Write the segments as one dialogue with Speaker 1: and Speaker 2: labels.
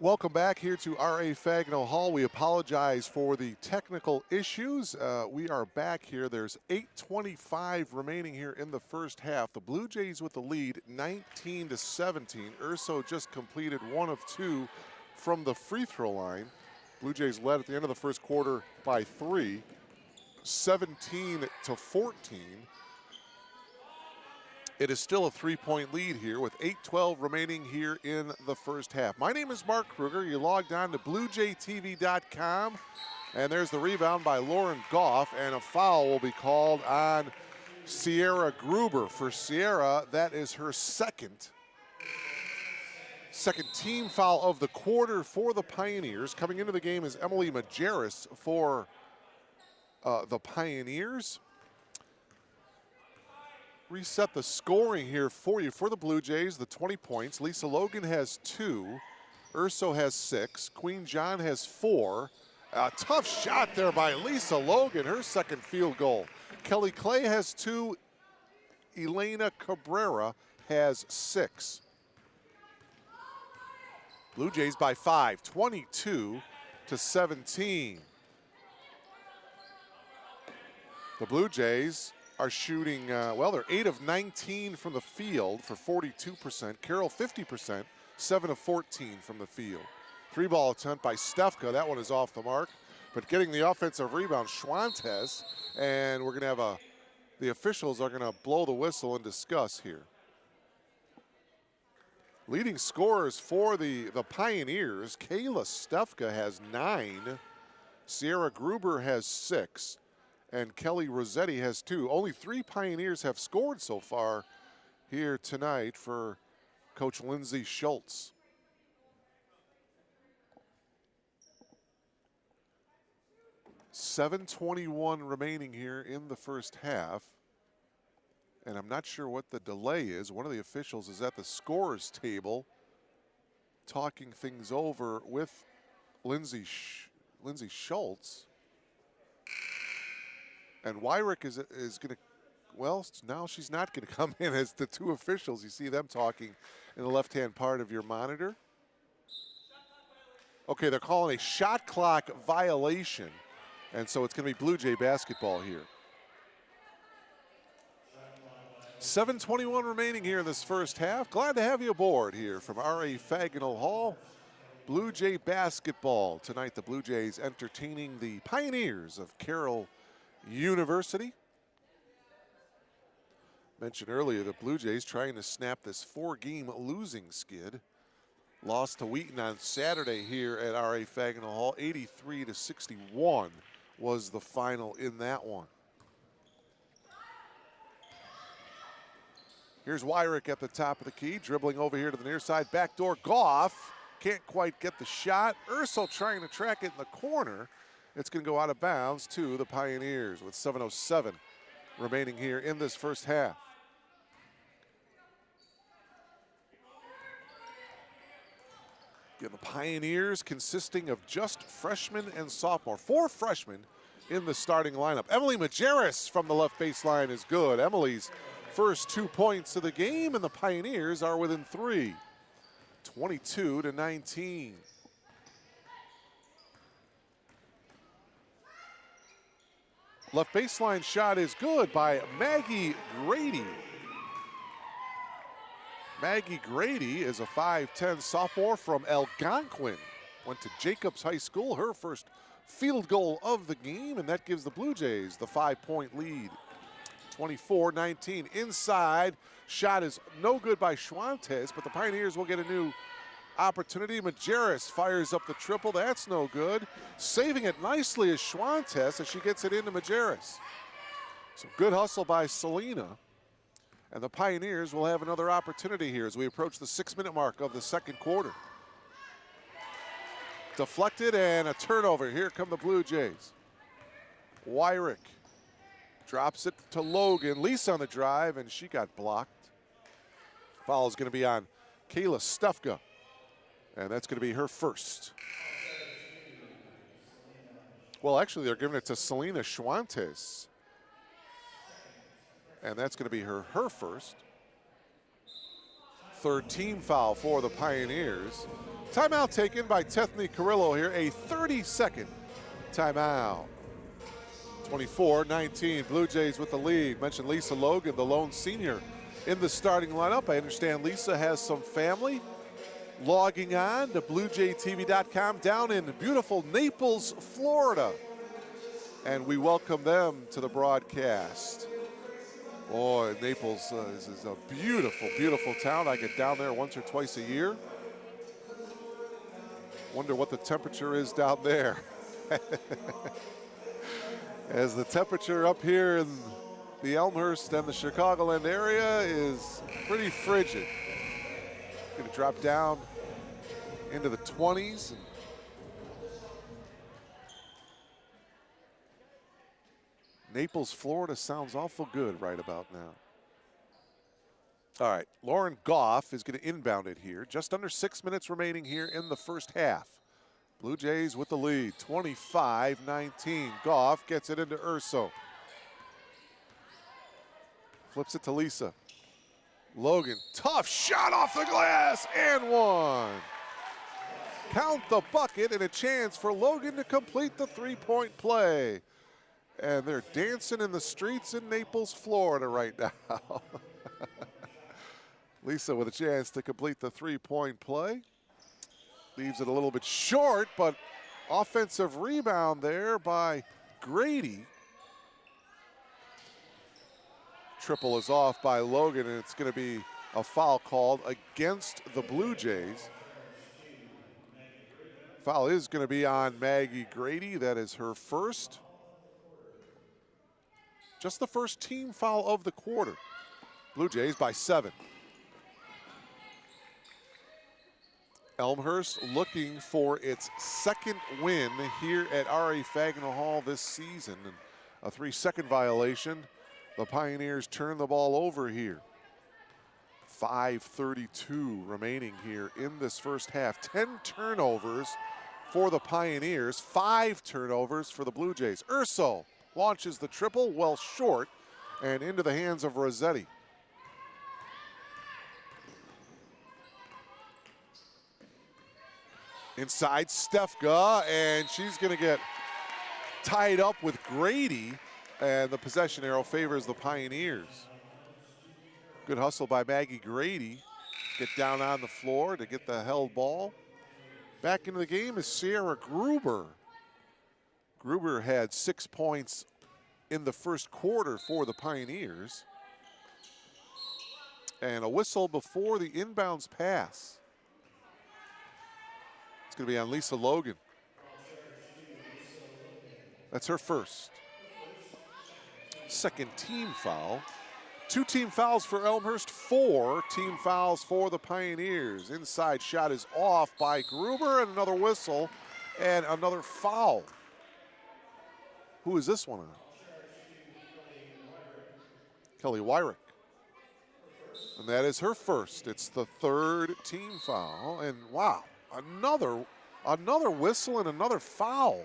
Speaker 1: Welcome back here to R.A. Fagno Hall. We apologize for the technical issues. We are back here. There's 8:25 remaining here in the first half. The Blue Jays with the lead, 19-17. Urso just completed 1 of 2 from the free throw line. Blue Jays led at the end of the first quarter by 3, 17-14. It is still a 3-point lead here with 8:12 remaining here in the first half. My name is Mark Kruger. You logged on to BlueJayTV.com, and there's the rebound by Lauren Goff, and a foul will be called on Sierra Gruber. For Sierra, that is her second team foul of the quarter for the Pioneers. Coming into the game is Emily Majerus for the Pioneers. Reset the scoring here for you for the Blue Jays, the 20 points. Lisa Logan has 2. Urso has 6. Queen John has 4. A tough shot there by Lisa Logan, her second field goal. Kelly Clay has 2. Elena Cabrera has 6. Blue Jays by 5, 22-17. The Blue Jays are shooting, they're 8 of 19 from the field for 42%. Carroll 50%, 7 of 14 from the field. 3-ball attempt by Stefka. That one is off the mark. But getting the offensive rebound, Schwantes, and we're going to have the officials are going to blow the whistle and discuss here. Leading scorers for the Pioneers, Kayla Stefka has 9. Sierra Gruber has 6. And Kelly Rossetti has 2. Only 3 Pioneers have scored so far here tonight for Coach Lindsay Schultz. $7:21 remaining here in the first half. And I'm not sure what the delay is. One of the officials is at the scorer's table talking things over with Lindsay Schultz. And Wyrick is going to, now she's not going to come in as the 2 officials. You see them talking in the left-hand part of your monitor. Okay, they're calling a shot clock violation. And so it's going to be Blue Jay basketball here. 7:21 remaining here in this first half. Glad to have you aboard here from R.A. Fagno Hall. Blue Jay basketball. Tonight the Blue Jays entertaining the Pioneers of Carroll University. Mentioned earlier, the Blue Jays trying to snap this 4-game losing skid. Lost to Wheaton on Saturday here at R.A. Fagno Hall. 83-61 was the final in that one. Here's Wyrick at the top of the key, dribbling over here to the near side. Backdoor Goff. Can't quite get the shot. Urso trying to track it in the corner. It's going to go out of bounds to the Pioneers with 7:07 remaining here in this first half. Again, the Pioneers consisting of just freshmen and sophomore. 4 freshmen in the starting lineup. Emily Majerus from the left baseline is good. Emily's first 2 points of the game, and the Pioneers are within 3. 22-19. Left baseline shot is good by Maggie Grady. Maggie Grady is a 5'10 sophomore from Algonquin. Went to Jacobs High School, her first field goal of the game, and that gives the Blue Jays the 5-point lead. 24-19. Inside, shot is no good by Schwantes, but the Pioneers will get a new opportunity. Majerus fires up the triple. That's no good. Saving it nicely is Schwantes as she gets it into Majerus. Some good hustle by Selena. And the Pioneers will have another opportunity here as we approach the 6-minute mark of the second quarter. Deflected and a turnover. Here come the Blue Jays. Wyrick drops it to Logan. Lisa on the drive, and she got blocked. Foul is going to be on Kayla Stefka. And that's going to be her first. Well, actually, they're giving it to Selena Schwantes. And that's going to be her first. Third team foul for the Pioneers. Timeout taken by Tethny Carrillo here, a 30-second timeout. 24-19, Blue Jays with the lead. Mentioned Lisa Logan, the lone senior in the starting lineup. I understand Lisa has some family logging on to BlueJayTV.com down in beautiful Naples, Florida. And we welcome them to the broadcast. Boy, Naples is a beautiful, beautiful town. I get down there once or twice a year. Wonder what the temperature is down there. As the temperature up here in the Elmhurst and the Chicagoland area is pretty frigid. Going to drop down into the 20s. Naples, Florida sounds awful good right about now. All right, Lauren Goff is going to inbound it here. Just under 6 minutes remaining here in the first half. Blue Jays with the lead, 25-19. Goff gets it into Urso. Flips it to Lisa. Logan, tough shot off the glass, and one. Count the bucket and a chance for Logan to complete the three-point play. And they're dancing in the streets in Naples, Florida right now. Lisa with a chance to complete the three-point play. Leaves it a little bit short, but offensive rebound there by Grady. Triple is off by Logan, and it's going to be a foul called against the Blue Jays. Foul is going to be on Maggie Grady. That is her first. Just the first team foul of the quarter. Blue Jays by 7. Elmhurst looking for its second win here at R.A. Fagino Hall this season. And a 3-second violation. The Pioneers turn the ball over here. 5:32 remaining here in this first half. 10 turnovers for the Pioneers, 5 turnovers for the Blue Jays. Urso launches the triple, well short, and into the hands of Rossetti. Inside Stefka, and she's going to get tied up with Grady, and the possession arrow favors the Pioneers. Good hustle by Maggie Grady. Get down on the floor to get the held ball. Back into the game is Sierra Gruber. Gruber had 6 points in the first quarter for the Pioneers. And a whistle before the inbounds pass. It's going to be on Lisa Logan. That's her first. Second team foul. 2 team fouls for Elmhurst, 4 team fouls for the Pioneers. Inside shot is off by Gruber, and another whistle and another foul. Who is this one on? Kelly Wyrick. And that is her first. It's the 3rd team foul. And wow, another whistle and another foul.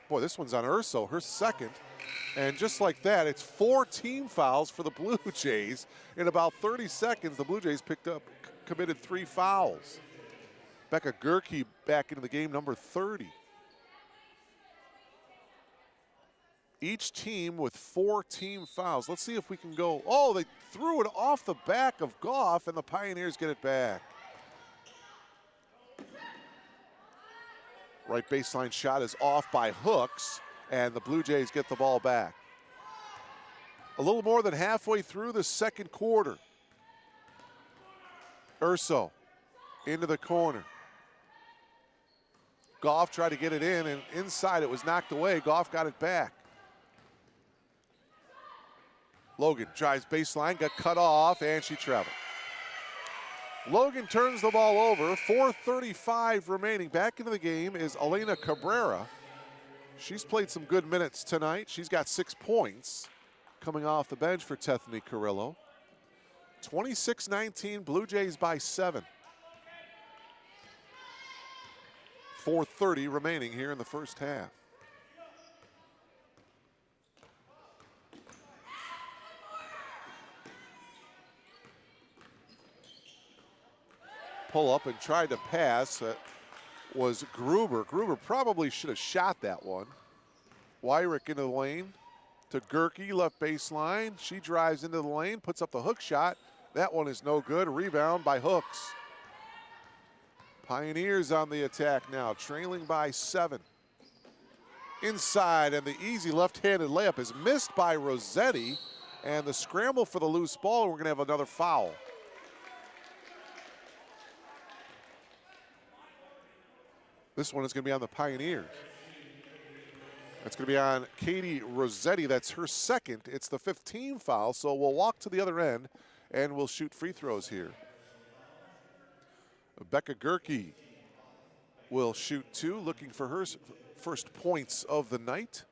Speaker 1: Boy, this one's on Urso, her second. And just like that, it's 4 team fouls for the Blue Jays. In about 30 seconds, the Blue Jays committed 3 fouls. Becca Gerke back into the game, number 30. Each team with 4 team fouls. Let's see if we can go. Oh, they threw it off the back of Goff, and the Pioneers get it back. Right baseline shot is off by Hooks, and the Blue Jays get the ball back. A little more than halfway through the second quarter. Urso into the corner. Goff tried to get it in, and inside it was knocked away. Goff got it back. Logan drives baseline, got cut off, and she traveled. Logan turns the ball over, 4:35 remaining. Back into the game is Elena Cabrera. She's played some good minutes tonight. She's got 6 points coming off the bench for Tethny Carrillo. 26-19, Blue Jays by 7. 4:30 remaining here in the first half. pull up and tried to pass. That was Gruber. Gruber probably should have shot that one. Wyrick into the lane to Gerke, left baseline. She drives into the lane, puts up the hook shot. That one is no good. Rebound by Hooks. Pioneers on the attack now, trailing by 7. Inside, and the easy left-handed layup is missed by Rossetti, and the scramble for the loose ball, and we're gonna have another foul. This one is gonna be on the Pioneers. That's gonna be on Katie Rossetti. That's her second. It's the 5th team foul, so we'll walk to the other end, and we'll shoot free throws here. Becca Gerke will shoot 2, looking for her first points of the night.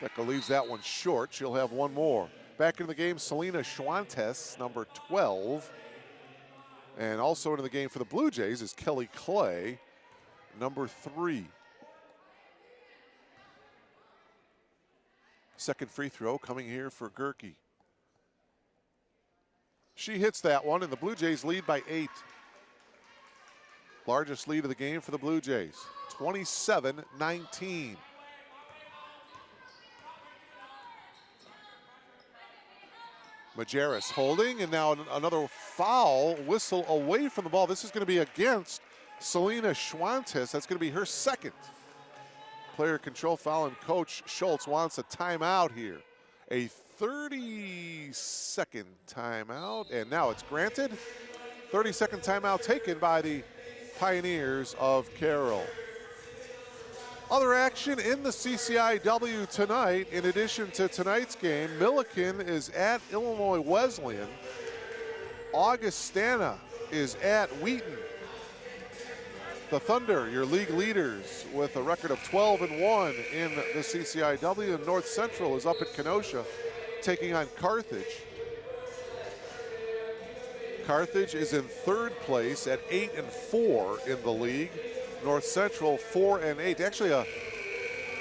Speaker 1: Becca leaves that one short. She'll have one more. Back into the game, Selena Schwantes, number 12. And also into the game for the Blue Jays is Kelly Clay, number 3. Second free throw coming here for Gerke. She hits that one, and the Blue Jays lead by 8. Largest lead of the game for the Blue Jays, 27-19. Majerus holding, and now another foul whistle away from the ball. This is going to be against Selena Schwantes. That's going to be her second. Player control foul, and Coach Schultz wants a timeout here. A 30-second timeout, and now it's granted. 30-second timeout taken by the Pioneers of Carroll. Other action in the CCIW tonight. In addition to tonight's game, Milliken is at Illinois Wesleyan. Augustana is at Wheaton. The Thunder, your league leaders, with a record of 12-1 in the CCIW. And North Central is up at Kenosha, taking on Carthage. Carthage is in 3rd place at 8-4 in the league. North Central 4-8. Actually,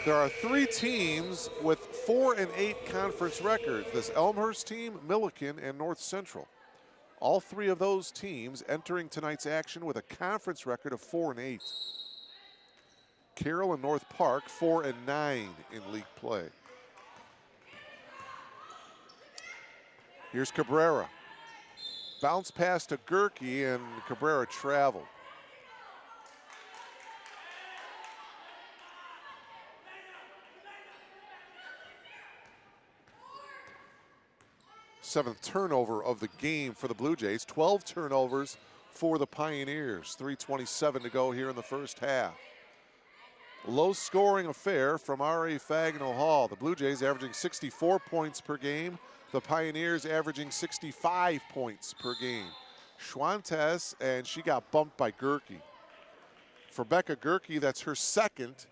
Speaker 1: there are 3 teams with 4-8 conference records. This Elmhurst team, Milliken, and North Central. All 3 of those teams entering tonight's action with a conference record of 4-8. Carroll and North Park 4-9 in league play. Here's Cabrera. Bounce pass to Gerke, and Cabrera traveled. Seventh turnover of the game for the Blue Jays. 12 turnovers for the Pioneers. 3:27 to go here in the first half. Low scoring affair from R.A. Fagnall Hall. The Blue Jays averaging 64 points per game. The Pioneers averaging 65 points per game. Schwantes, and she got bumped by Gerke. For Becca Gerke, that's her second,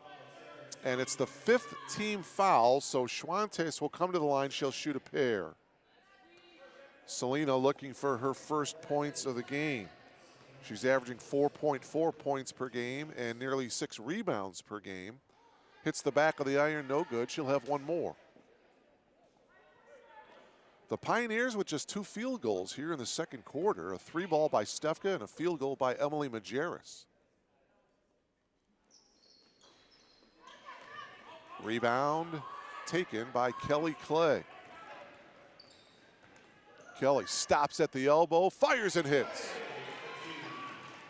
Speaker 1: and it's the 5th team foul, so Schwantes will come to the line. She'll shoot a pair. Selena looking for her first points of the game. She's averaging 4.4 points per game and nearly 6 rebounds per game. Hits the back of the iron, no good. She'll have one more. The Pioneers with just 2 field goals here in the second quarter. A 3-ball by Stefka and a field goal by Emily Majerus. Rebound taken by Kelly Clay. Kelly stops at the elbow, fires and hits.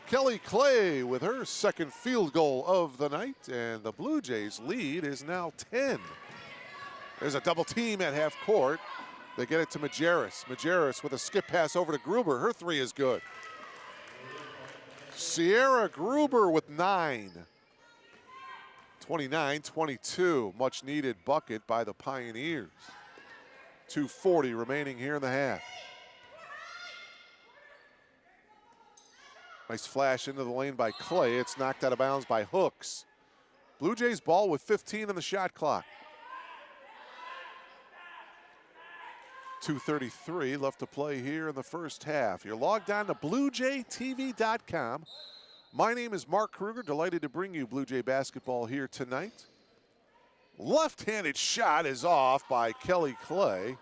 Speaker 1: Kelly Clay with her second field goal of the night, and the Blue Jays lead is now 10. There's a double team at half court. They get it to Majerus. Majerus with a skip pass over to Gruber. Her 3 is good. Sierra Gruber with 9. 29-22, much needed bucket by the Pioneers. 2:40 remaining here in the half. Nice flash into the lane by Clay. It's knocked out of bounds by Hooks. Blue Jays ball with 15 on the shot clock. 2:33 left to play here in the first half. You're logged on to BlueJayTV.com. My name is Mark Kruger, delighted to bring you Blue Jay basketball here tonight. Left-handed shot is off by Kelly Clay.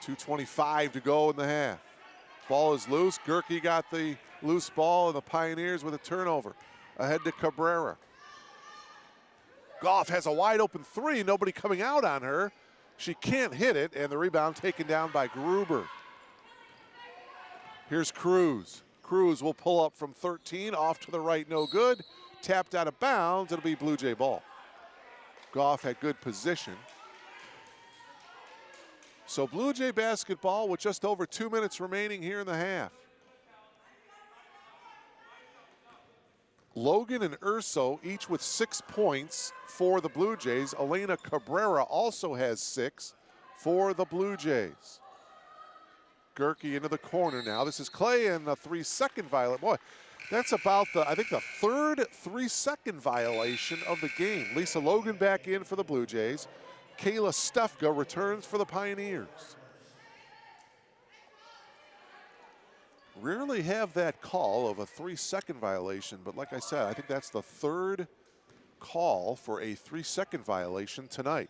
Speaker 1: 2:25 to go in the half. Ball is loose. Gerke got the loose ball, and the Pioneers with a turnover. Ahead to Cabrera. Goff has a wide open three. Nobody coming out on her. She can't hit it, and the rebound taken down by Gruber. Here's Cruz. Cruz will pull up from 13, off to the right, no good. Tapped out of bounds, it'll be Blue Jay ball. Goff had good position. So Blue Jay basketball with just over 2 minutes remaining here in the half. Logan and Urso each with 6 points for the Blue Jays. Elena Cabrera also has 6 for the Blue Jays. Gerke into the corner now. This is Clay and the 3-second violation. Boy, that's about I think the third 3-second violation of the game. Lisa Logan back in for the Blue Jays. Kayla Stefka returns for the Pioneers. Rarely have that call of a 3-second violation, but like I said, I think that's the third call for a 3-second violation tonight.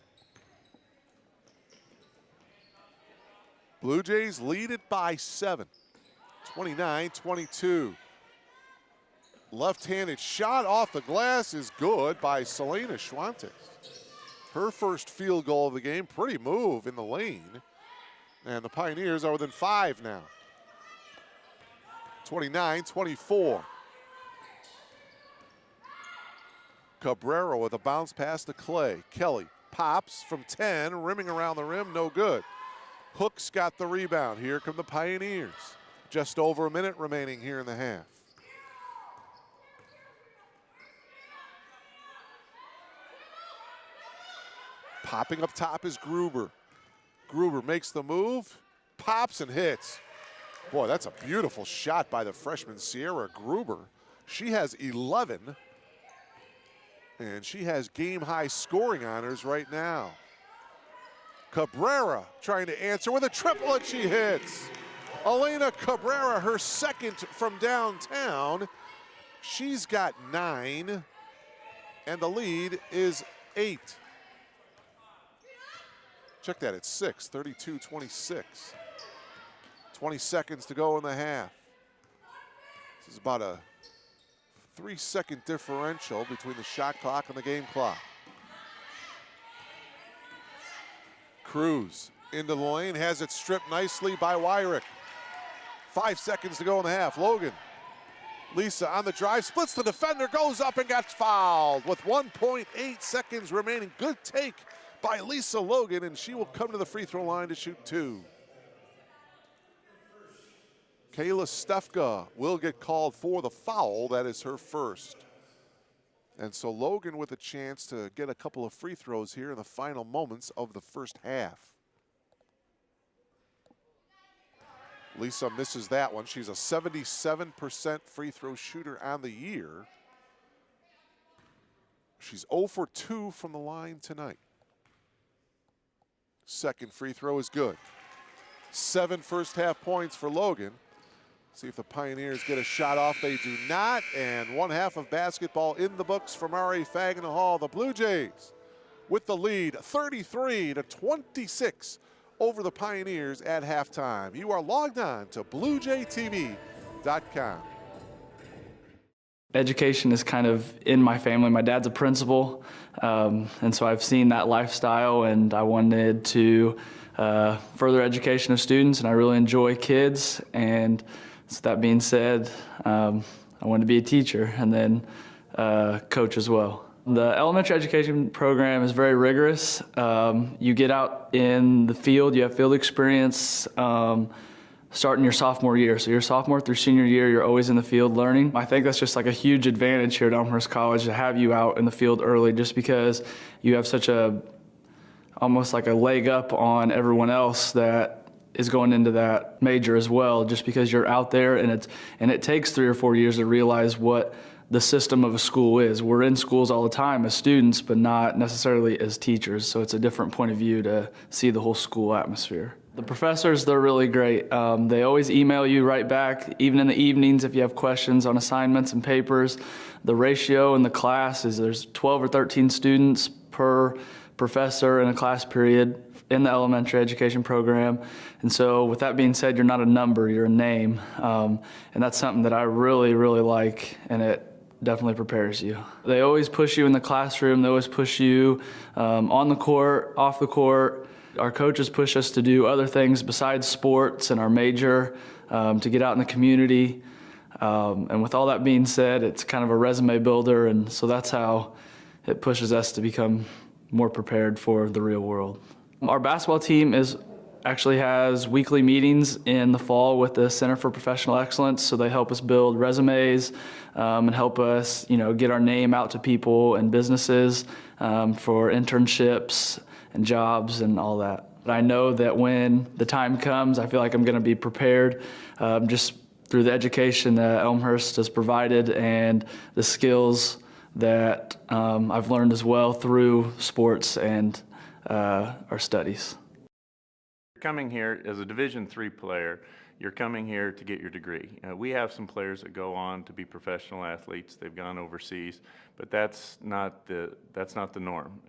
Speaker 1: Blue Jays lead it by 7, 29-22. Left-handed shot off the glass is good by Selena Schwantes. Her first field goal of the game, pretty move in the lane. And the Pioneers are within 5 now. 29-24. Cabrera with a bounce pass to Clay. Kelly pops from 10, rimming around the rim, no good. Hook's got the rebound. Here come the Pioneers. Just over a minute remaining here in the half. Popping up top is Gruber. Gruber makes the move, pops and hits. Boy, that's a beautiful shot by the freshman Sierra Gruber. She has 11, and she has game-high scoring honors right now. Cabrera trying to answer with a triple, and she hits. Elena Cabrera, her second from downtown. She's got 9, and the lead is 8. Check that, it's 6, 32-26. 20 seconds to go in the half. This is about a 3-second differential between the shot clock and the game clock. Cruz into the lane, has it stripped nicely by Wyrick. 5 seconds to go in the half. Logan, Lisa on the drive, splits the defender, goes up and gets fouled with 1.8 seconds remaining. Good take by Lisa Logan, and she will come to the free throw line to shoot 2. Kayla Stefka will get called for the foul. That is her first. And so Logan with a chance to get a couple of free throws here in the final moments of the first half. Lisa misses that one. She's a 77% free throw shooter on the year. She's 0 for 2 from the line tonight. Second free throw is good. 7 first half points for Logan. See if the Pioneers get a shot off. They do not. And 1 half of basketball in the books from R.A. Fagin Hall. The Blue Jays with the lead 33-26 over the Pioneers at halftime. You are logged on to BlueJayTV.com.
Speaker 2: Education is kind of in my family. My dad's a principal, and so I've seen that lifestyle, and I wanted to further education of students, and I really enjoy kids. And so that being said, I wanted to be a teacher and then coach as well. The elementary education program is very rigorous. You get out in the field, you have field experience starting your sophomore year. So your sophomore through senior year, you're always in the field learning. I think that's just like a huge advantage here at Elmhurst College to have you out in the field early, just because you have such almost like a leg up on everyone else that is going into that major as well, just because you're out there, and it takes 3 or 4 years to realize what the system of a school is. We're in schools all the time as students, but not necessarily as teachers, so it's a different point of view to see the whole school atmosphere. The professors, they're really great. They always email you right back, even in the evenings if you have questions on assignments and papers. The ratio in the class is there's 12 or 13 students per professor in a class period in the elementary education program. And so with that being said, you're not a number, you're a name. And that's something that I really, really like, and it definitely prepares you. They always push you in the classroom, they always push you on the court, off the court. Our coaches push us to do other things besides sports and our major, to get out in the community. And with all that being said, it's kind of a resume builder, and so that's how it pushes us to become more prepared for the real world. Our basketball team actually has weekly meetings in the fall with the Center for Professional Excellence, so they help us build resumes and help us, get our name out to people and businesses for internships and jobs and all that. But I know that when the time comes, I feel like I'm going to be prepared just through the education that Elmhurst has provided and the skills that I've learned as well through sports and our studies.
Speaker 3: Coming here as a Division III player, you're coming here to get your degree. We have some players that go on to be professional athletes. They've gone overseas, but that's not the norm.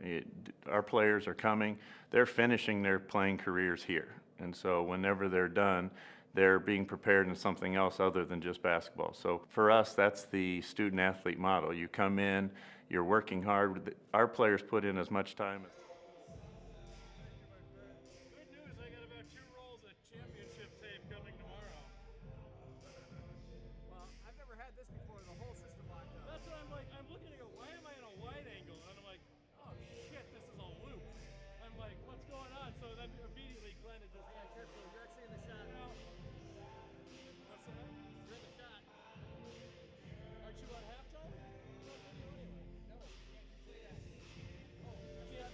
Speaker 3: Our players are coming, they're finishing their playing careers here. And so whenever they're done, they're being prepared in something else other than just basketball. So for us, that's the student athlete model. You come in, you're working hard. Our players put in as much time as
Speaker 4: I'm looking and go, why am I in a wide angle? And I'm like, oh shit, this is a loop. I'm like, what's going on? So then immediately Glenn had just careful, you're actually in the shot. What's that? You're in the shot. Aren't you on halftime? No, you can't say that. Oh, yeah.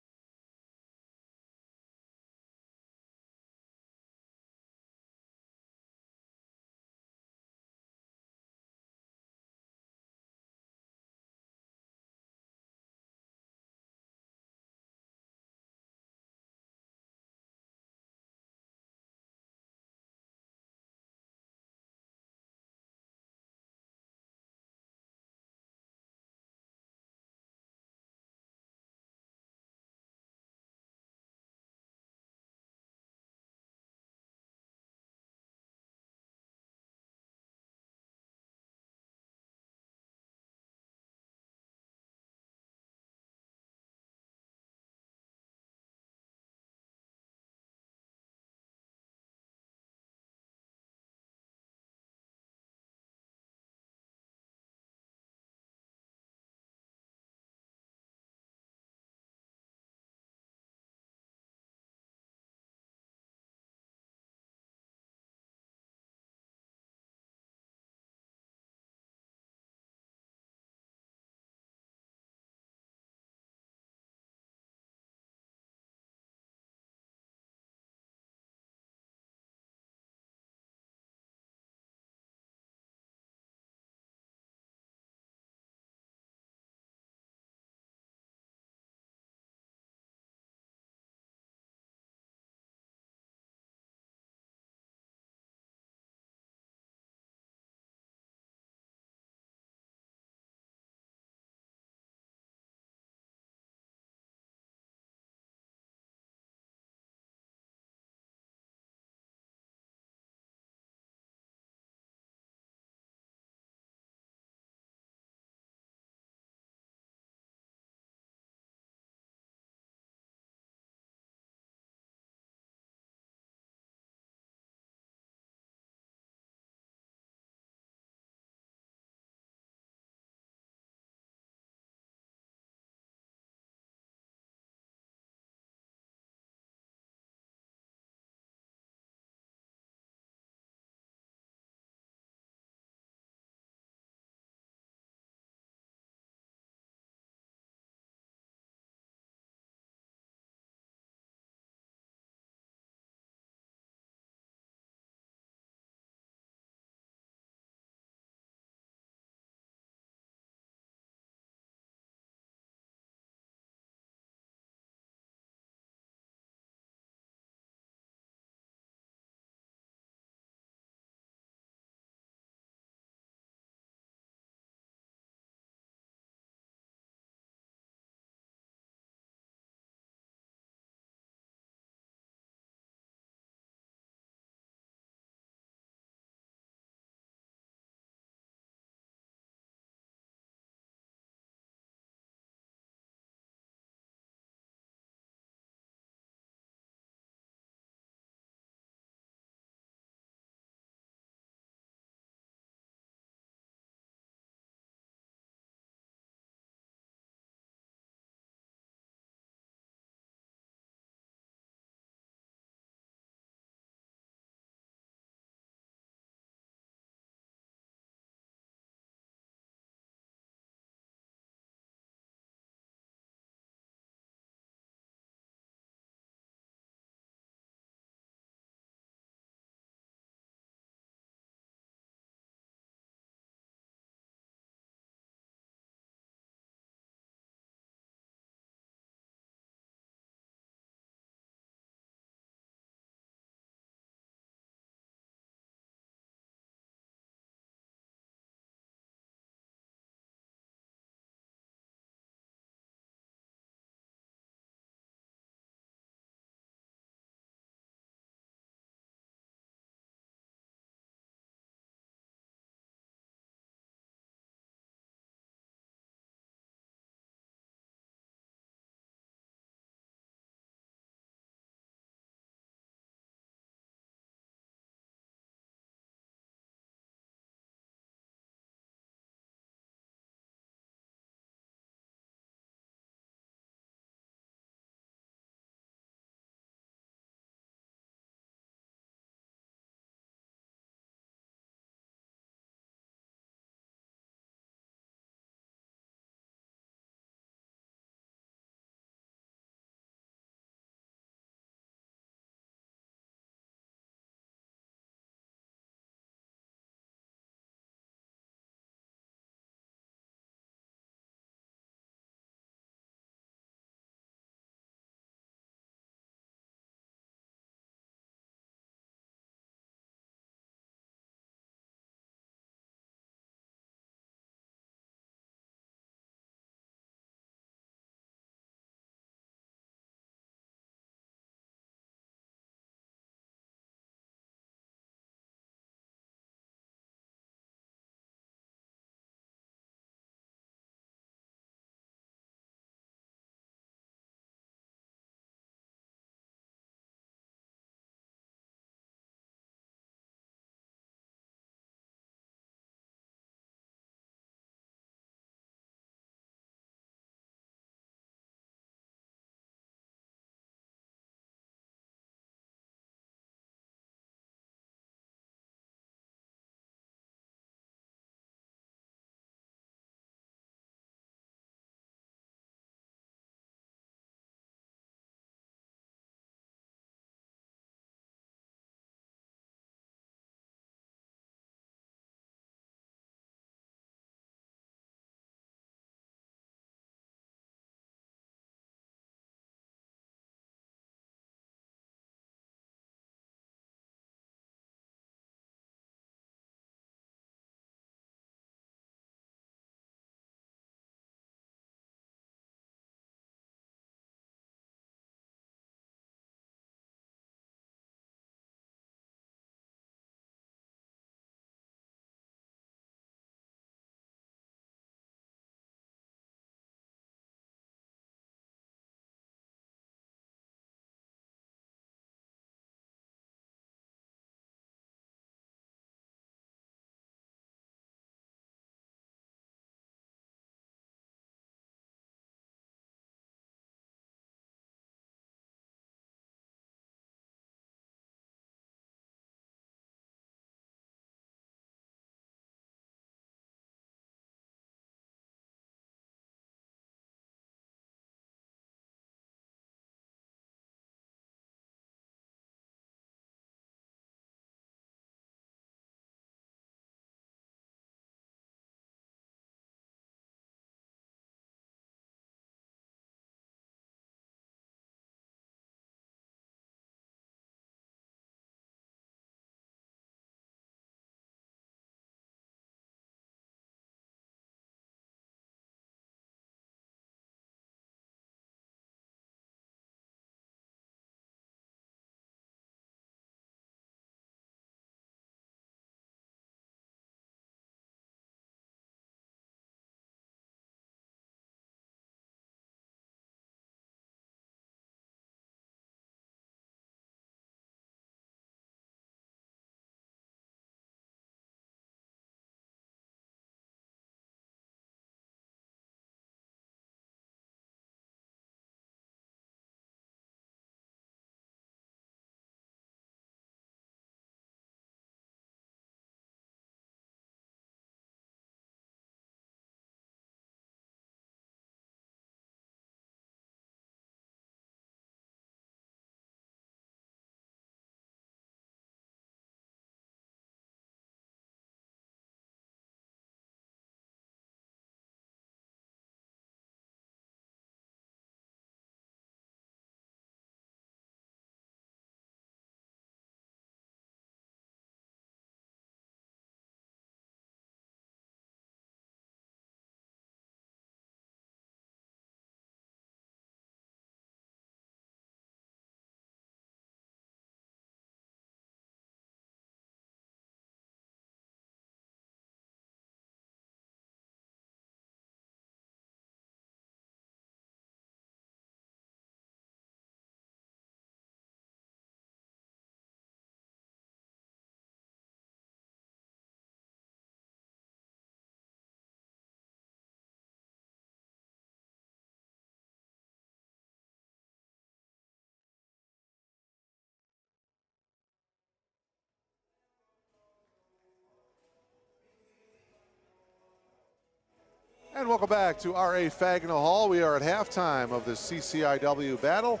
Speaker 1: And welcome back to R.A. Fagina Hall. We are at halftime of the CCIW battle.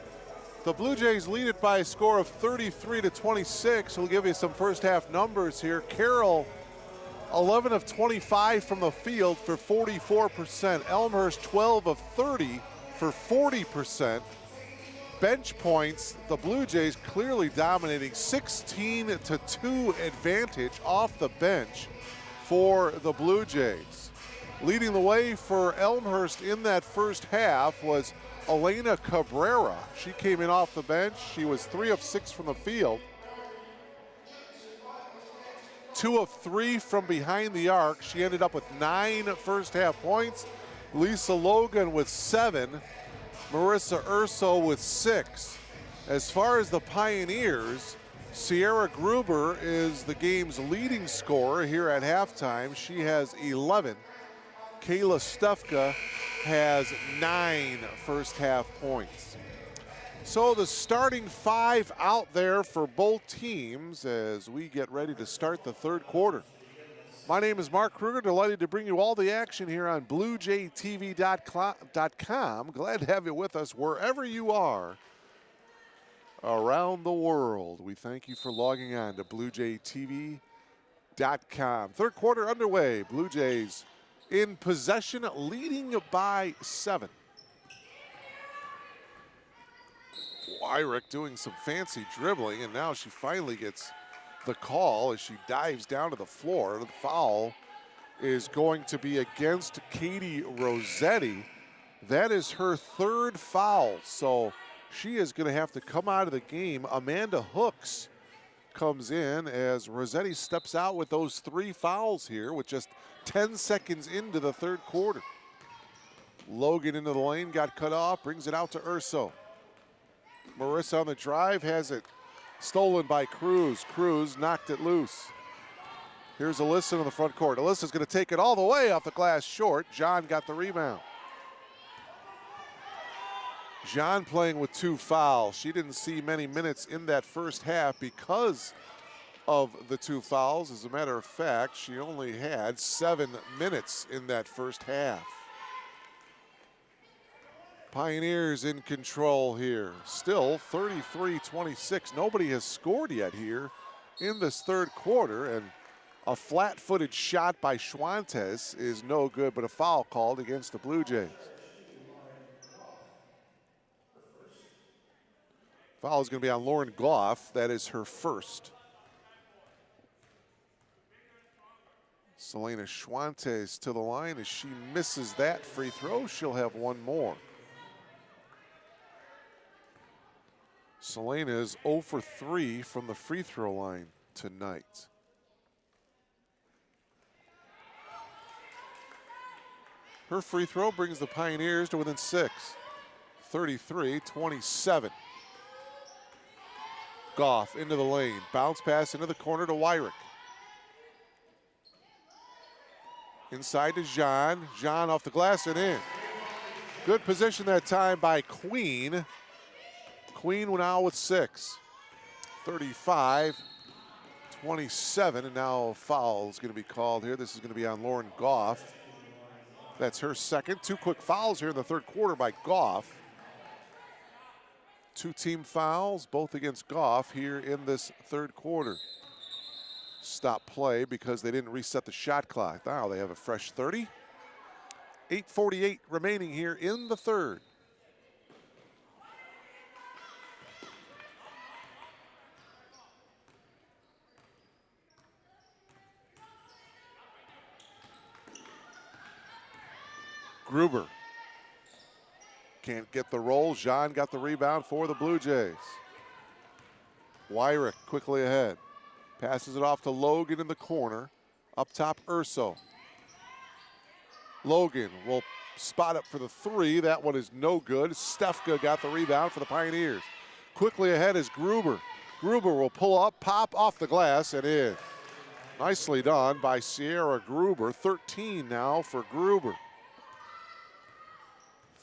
Speaker 1: The Blue Jays lead it by a score of 33-26. We'll give you some first half numbers here. Carroll, 11 of 25 from the field for 44%. Elmhurst, 12 of 30 for 40%. Bench points, the Blue Jays clearly dominating, 16-2 advantage off the bench for the Blue Jays. Leading the way for Elmhurst in that first half was Elena Cabrera. She came in off the bench. She was 3 of 6 from the field. 2 of 3 from behind the arc. She ended up with 9 first half points. Lisa Logan with 7. Marissa Urso with 6. As far as the Pioneers, Sierra Gruber is the game's leading scorer here at halftime. She has 11. Kayla Stefka has 9 first half points. So the starting 5 out there for both teams as we get ready to start the third quarter. My name is Mark Kruger, delighted to bring you all the action here on BlueJayTV.com. Glad to have you with us wherever you are around the world. We thank you for logging on to BlueJayTV.com. Third quarter underway. Blue Jays in possession, leading by 7. Wyrick doing some fancy dribbling, and now she finally gets the call as she dives down to the floor. The foul is going to be against Katie Rossetti. That is her 3rd foul, so she is going to have to come out of the game. Amanda Hooks comes in as Rossetti steps out with those 3 fouls here with just 10 seconds into the third quarter. Logan into the lane, got cut off, brings it out to Urso. Marissa on the drive, has it stolen by Cruz. Cruz knocked it loose. Here's Alyssa in the front court. Alyssa's going to take it all the way off the glass short. John got the rebound. John playing with 2 fouls. She didn't see many minutes in that first half because of the 2 fouls. As a matter of fact, she only had 7 minutes in that first half. Pioneers in control here. Still 33-26. Nobody has scored yet here in this third quarter, and a flat-footed shot by Schwantes is no good, but a foul called against the Blue Jays. Foul is going to be on Lauren Goff. That is her first. Selena Schwantes to the line. As she misses that free throw, she'll have 1 more. Selena is 0 for 3 from the free throw line tonight. Her free throw brings the Pioneers to within 6. 33-27. Goff into the lane. Bounce pass into the corner to Wyrick. Inside to Jean. Jean off the glass and in. Good position that time by Queen. Queen now with 6. 35-27, and now a foul is going to be called here. This is going to be on Lauren Goff. That's her second. 2 quick fouls here in the third quarter by Goff. 2 team fouls, both against Goff here in this third quarter. Stop play because they didn't reset the shot clock. Now they have a fresh 30. 8:48 remaining here in the third. Gruber can't get the roll. Jean got the rebound for the Blue Jays. Wyrick quickly ahead. Passes it off to Logan in the corner. Up top, Urso. Logan will spot up for the 3. That one is no good. Stefka got the rebound for the Pioneers. Quickly ahead is Gruber. Gruber will pull up, pop off the glass, and in. Nicely done by Sierra Gruber. 13 now for Gruber.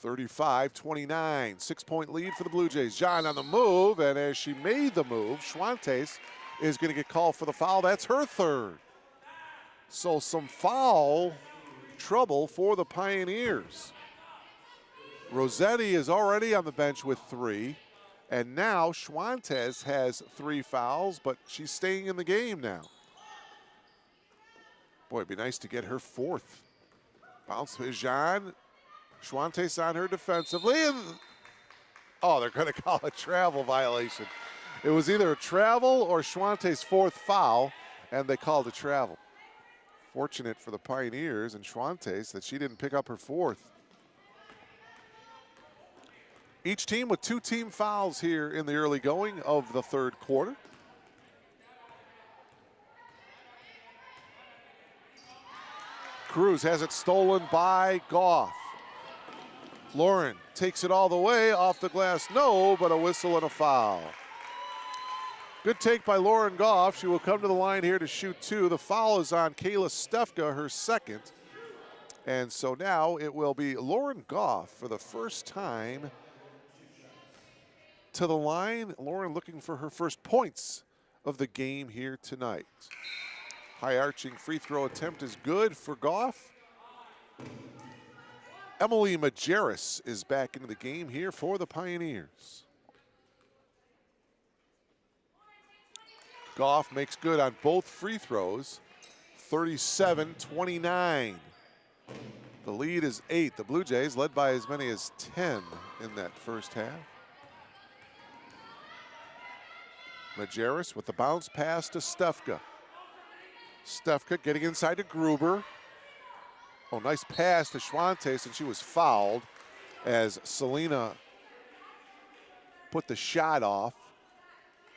Speaker 1: 35-29, 6-point lead for the Blue Jays. John on the move, and as she made the move, Schwantes is going to get called for the foul. That's her 3rd. So some foul trouble for the Pioneers. Rossetti is already on the bench with 3. And now Schwantes has 3 fouls, but she's staying in the game now. Boy, it'd be nice to get her 4th. Bounce by Jean. Schwantes on her defensively. And oh, they're going to call a travel violation. It was either a travel or Schwantes' 4th foul, and they called a travel. Fortunate for the Pioneers and Schwantes that she didn't pick up her 4th. Each team with 2 team fouls here in the early going of the 3rd quarter. Cruz has it stolen by Goff. Lauren takes it all the way off the glass. No, but a whistle and a foul. Good take by Lauren Goff. She will come to the line here to shoot 2. The foul is on Kayla Stefka, her 2nd. And so now it will be Lauren Goff for the first time to the line. Lauren looking for her first points of the game here tonight. High arching free throw attempt is good for Goff. Emily Majerus is back into the game here for the Pioneers. Goff makes good on both free throws. 37-29. The lead is 8. The Blue Jays led by as many as 10 in that first half. Majerus with the bounce pass to Stefka. Stefka getting inside to Gruber. Oh, nice pass to Schwantes, and she was fouled as Selena put the shot off.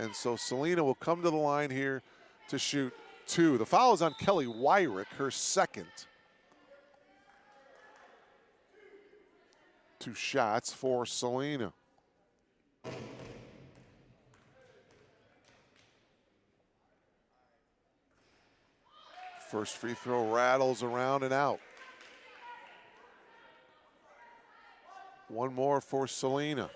Speaker 1: And so Selena will come to the line here to shoot 2. The foul is on Kelly Wyrick, her 2nd. 2 shots for Selena. First free throw rattles around and out. One more for Selena.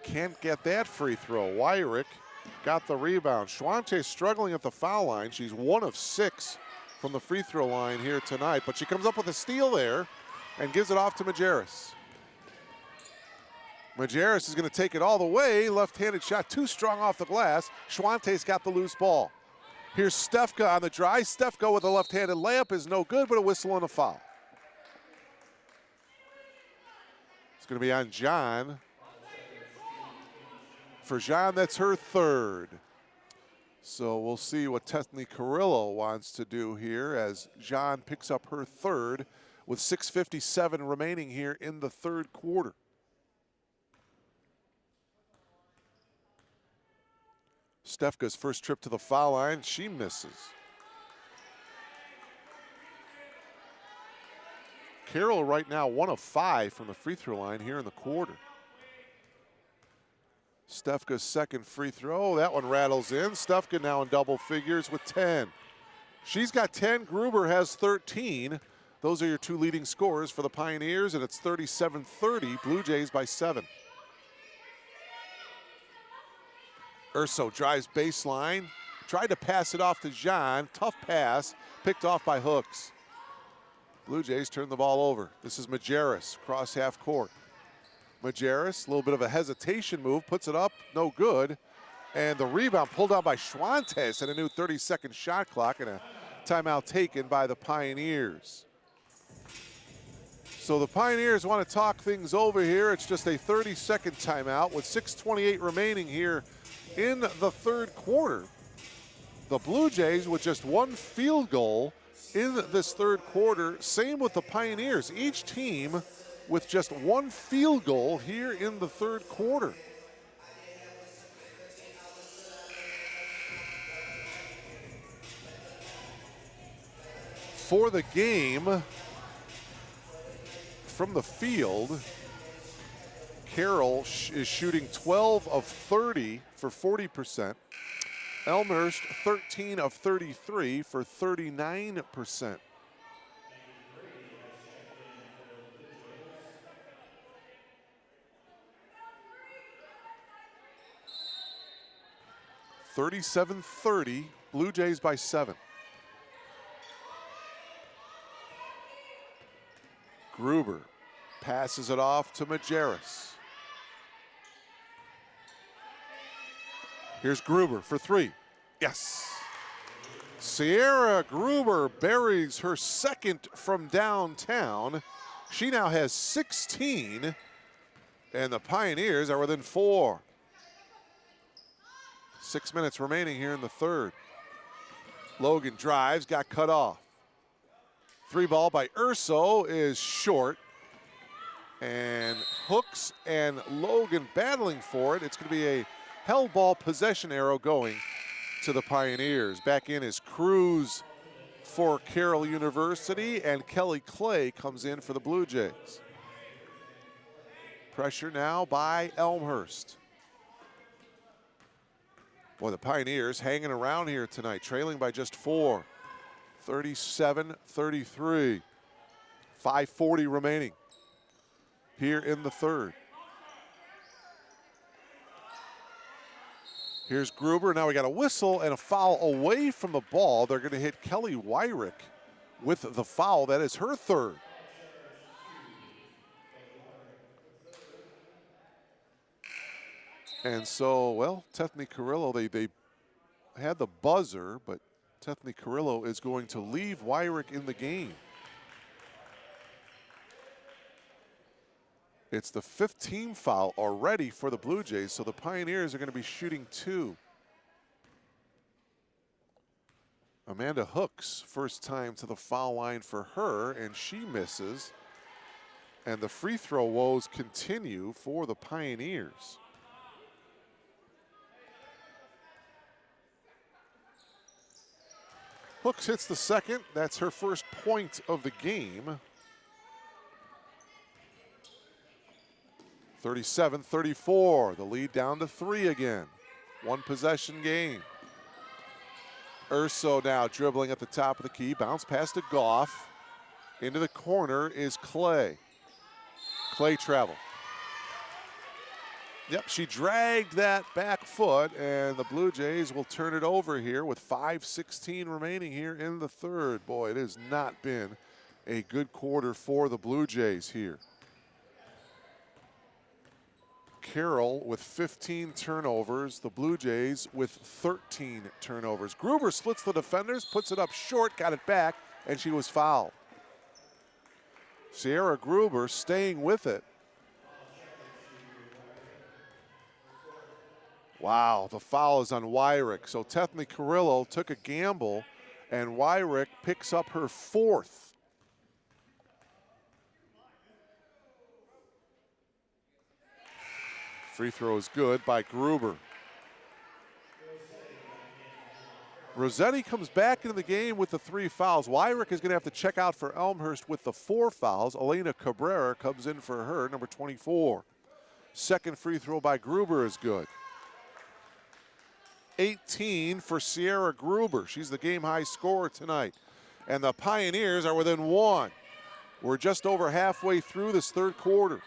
Speaker 1: Can't get that free throw. Wyrick got the rebound. Schwante struggling at the foul line. She's 1 of 6 from the free throw line here tonight, but she comes up with a steal there and gives it off to Majerus. Majerus is going to take it all the way. Left-handed shot, too strong off the glass. Schwante's got the loose ball. Here's Stefka on the drive. Stefka with a left-handed layup is no good, but a whistle and a foul. It's going to be on John. For Jean, that's her 3rd. So we'll see what Tethany Carrillo wants to do here as Jean picks up her 3rd with 6:57 remaining here in the 3rd quarter. Stefka's first trip to the foul line, she misses. Carroll right now 1 of 5 from the free throw line here in the quarter. Stefka's 2nd free throw, that one rattles in. Stefka now in double figures with 10. She's got 10, Gruber has 13. Those are your 2 leading scorers for the Pioneers, and it's 37-30, Blue Jays by 7. Urso drives baseline, tried to pass it off to Jean. Tough pass, picked off by Hooks. Blue Jays turn the ball over. This is Majerus, cross half court. Majerus, a little bit of a hesitation move, puts it up, no good. And the rebound pulled out by Schwantes and a new 30-second shot clock and a timeout taken by the Pioneers. So the Pioneers want to talk things over here. It's just a 30-second timeout with 6:28 remaining here in the 3rd quarter. The Blue Jays with just 1 field goal in this 3rd quarter. Same with the Pioneers. Each team with just 1 field goal here in the 3rd quarter. For the game, from the field, Carroll is shooting 12 of 30 for 40%. Elmhurst 13 of 33 for 39%. 37-30, Blue Jays by 7. Gruber passes it off to Majerus. Here's Gruber for 3. Yes. Sierra Gruber buries her second from downtown. She now has 16, and the Pioneers are within 4. 6 minutes remaining here in the third. Logan drives, got cut off. 3 ball by Urso is short. And Hooks and Logan battling for it. It's going to be a held ball possession arrow going to the Pioneers. Back in is Cruz for Carroll University, and Kelly Clay comes in for the Blue Jays. Pressure now by Elmhurst. Boy, the Pioneers hanging around here tonight, trailing by just 4. 37-33. 5:40 remaining here in the third. Here's Gruber. Now we got a whistle and a foul away from the ball. They're going to hit Kelly Wyrick with the foul. That is her third. And so, well, Tethany Carrillo, they had the buzzer, but Tethany Carrillo is going to leave Wyrick in the game. It's the 5th team foul already for the Blue Jays, so the Pioneers are going to be shooting 2. Amanda Hooks, first time to the foul line for her, and she misses. And the free throw woes continue for the Pioneers. Hooks hits the second. That's her first point of the game. 37-34, the lead down to 3 again. 1 possession game. Urso now dribbling at the top of the key. Bounce pass to Goff. Into the corner is Clay. Clay travel. Yep, she dragged that back foot, and the Blue Jays will turn it over here with 5:16 remaining here in the third. Boy, it has not been a good quarter for the Blue Jays here. Carroll with 15 turnovers, the Blue Jays with 13 turnovers. Gruber splits the defenders, puts it up short, got it back, and she was fouled. Sierra Gruber staying with it. Wow, the foul is on Wyrick. So Tethany Carrillo took a gamble, and Wyrick picks up her 4th. Free throw is good by Gruber. Rossetti comes back into the game with the 3 fouls. Wyrick is going to have to check out for Elmhurst with the 4 fouls. Elena Cabrera comes in for her, number 24. Second free throw by Gruber is good. 18 for Sierra Gruber. She's the game-high scorer tonight. And the Pioneers are within 1. We're just over halfway through this third quarter.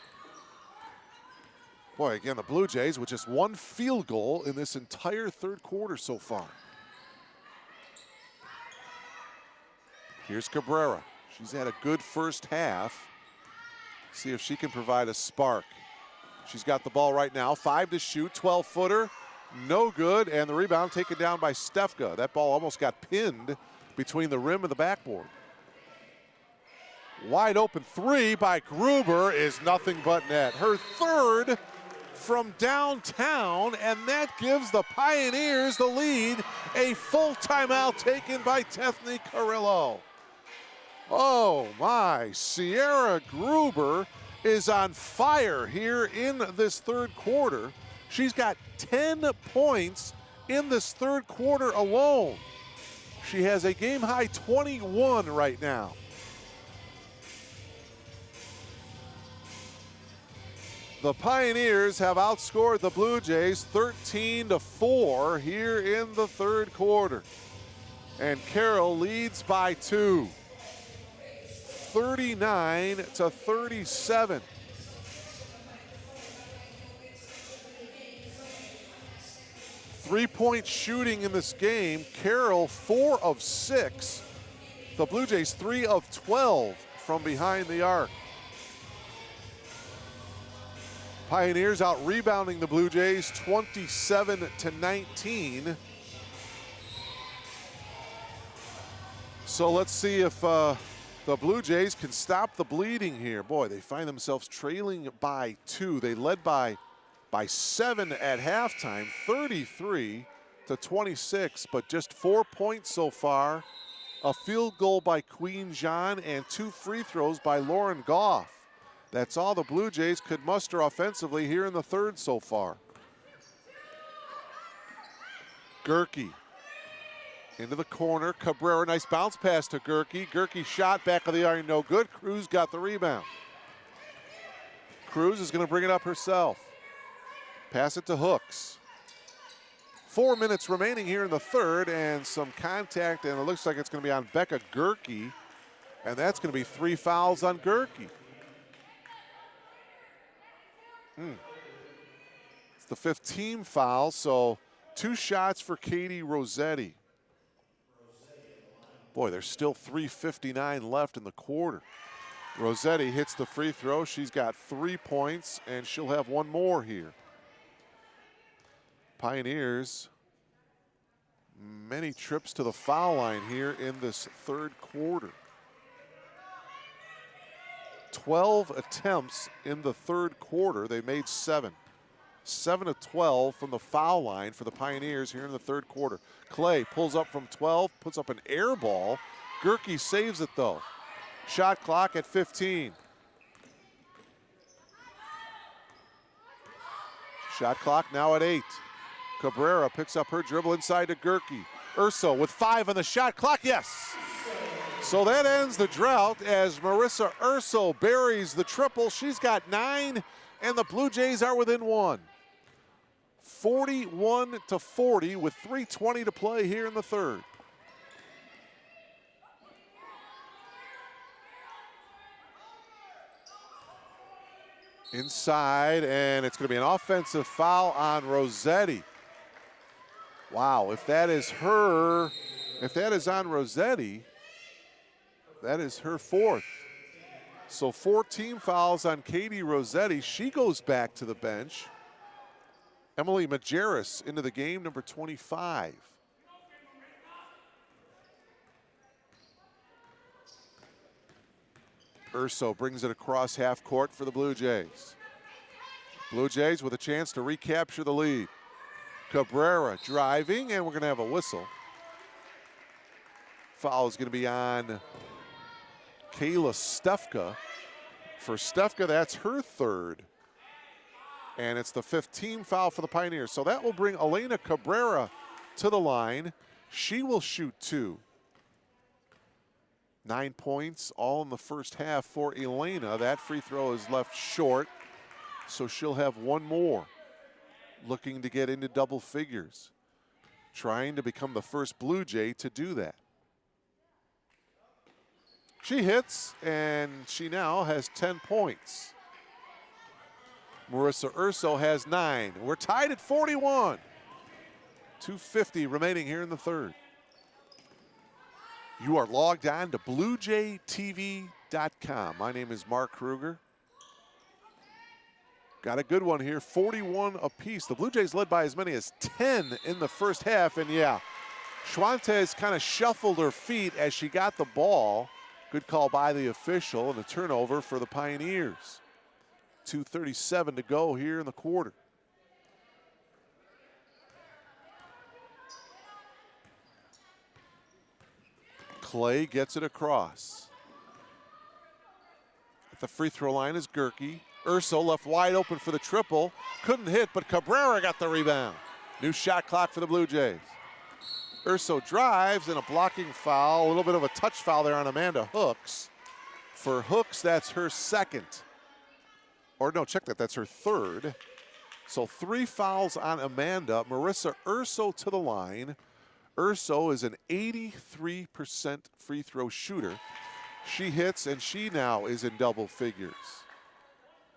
Speaker 1: Boy, again, the Blue Jays with just 1 field goal in this entire third quarter so far. Here's Cabrera. She's had a good first half. See if she can provide a spark. She's got the ball right now. 5 to shoot, 12-footer. No good, and the rebound taken down by Stefka. That ball almost got pinned between the rim and the backboard. Wide open 3 by Gruber is nothing but net. Her 3rd from downtown, and that gives the Pioneers the lead. A full timeout taken by Tethany Carrillo. Oh my, Sierra Gruber is on fire here in this third quarter. She's got 10 points in this third quarter alone. She has a game-high 21 right now. The Pioneers have outscored the Blue Jays 13-4 here in the third quarter. And Carroll leads by 2. 39-37. 3-point shooting in this game. Carroll 4 of 6. The Blue Jays 3 of 12 from behind the arc. Pioneers out rebounding the Blue Jays 27-19. So let's see if the Blue Jays can stop the bleeding here. Boy, they find themselves trailing by 2. They led by 7 at halftime, 33-26, but just 4 points so far. A field goal by Queen Jean and 2 free throws by Lauren Goff. That's all the Blue Jays could muster offensively here in the third so far. Gerke into the corner. Cabrera, nice bounce pass to Gerke. Gerke shot back of the iron, no good. Cruz got the rebound. Cruz is going to bring it up herself. Pass it to Hooks. 4 minutes remaining here in the third, and some contact, and it looks like it's going to be on Becca Gerke, and that's going to be 3 fouls on Gerke. It's the 5th team foul, so 2 shots for Katie Rossetti. Boy, there's still 3:59 left in the quarter. Rossetti hits the free throw. She's got 3 points, and she'll have 1 more here. Pioneers, many trips to the foul line here in this third quarter. 12 attempts in the third quarter. They made 7. 7 of 12 from the foul line for the Pioneers here in the third quarter. Clay pulls up from 12, puts up an air ball. Gerke saves it though. Shot clock at 15. Shot clock now at 8. Cabrera picks up her dribble inside to Gerke. Urso with 5 on the shot clock, yes. So that ends the drought as Marissa Urso buries the triple. She's got 9, and the Blue Jays are within 1. 41-40 with 3:20 to play here in the third. Inside, and it's going to be an offensive foul on Rossetti. Wow, if that is on Rossetti, that is her 4th. So 4 team fouls on Katie Rossetti. She goes back to the bench. Emily Majerus into the game, number 25. Urso brings it across half court for the Blue Jays. Blue Jays with a chance to recapture the lead. Cabrera driving, and we're going to have a whistle. Foul is going to be on Kayla Stefka. For Stefka, that's her 3rd. And it's the 5th team foul for the Pioneers. So that will bring Elena Cabrera to the line. She will shoot 2. 9 points, all in the first half for Elena. That free throw is left short, so she'll have 1 more. Looking to get into double figures. Trying to become the first Blue Jay to do that. She hits, and she now has 10 points. Marissa Urso has 9. We're tied at 41. 2:50 remaining here in the third. You are logged on to BlueJayTV.com. My name is Mark Kruger. Got a good one here, 41 apiece. The Blue Jays led by as many as 10 in the first half, and yeah, Schwantes kind of shuffled her feet as she got the ball. Good call by the official, and a turnover for the Pioneers. 2:37 to go here in the quarter. Clay gets it across. At the free throw line is Gerke. Urso left wide open for the triple. Couldn't hit, but Cabrera got the rebound. New shot clock for the Blue Jays. Urso drives, and a blocking foul. A little bit of a touch foul there on Amanda Hooks. For Hooks, that's her 2nd. Or no, check that, that's her 3rd. So 3 fouls on Amanda. Marissa Urso to the line. Urso is an 83% free throw shooter. She hits, and she now is in double figures.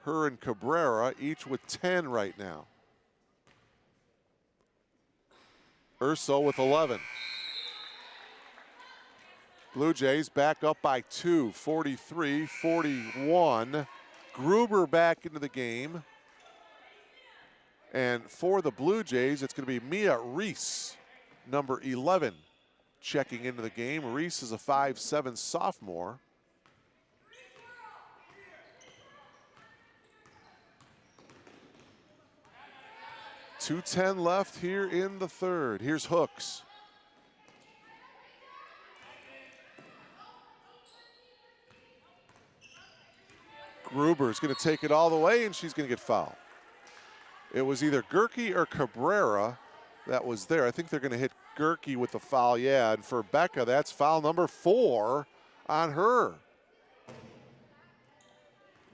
Speaker 1: Her and Cabrera each with 10 right now. Urso with 11. Blue Jays back up by 2, 43-41. Gruber back into the game. And for the Blue Jays, it's going to be Mia Reese, number 11, checking into the game. Reese is a 5'7" sophomore. .210 left here in the third. Here's Hooks. Gruber's going to take it all the way, and she's going to get fouled. It was either Gerke or Cabrera that was there. I think they're going to hit Gerke with the foul, yeah. And for Becca, that's foul number 4 on her.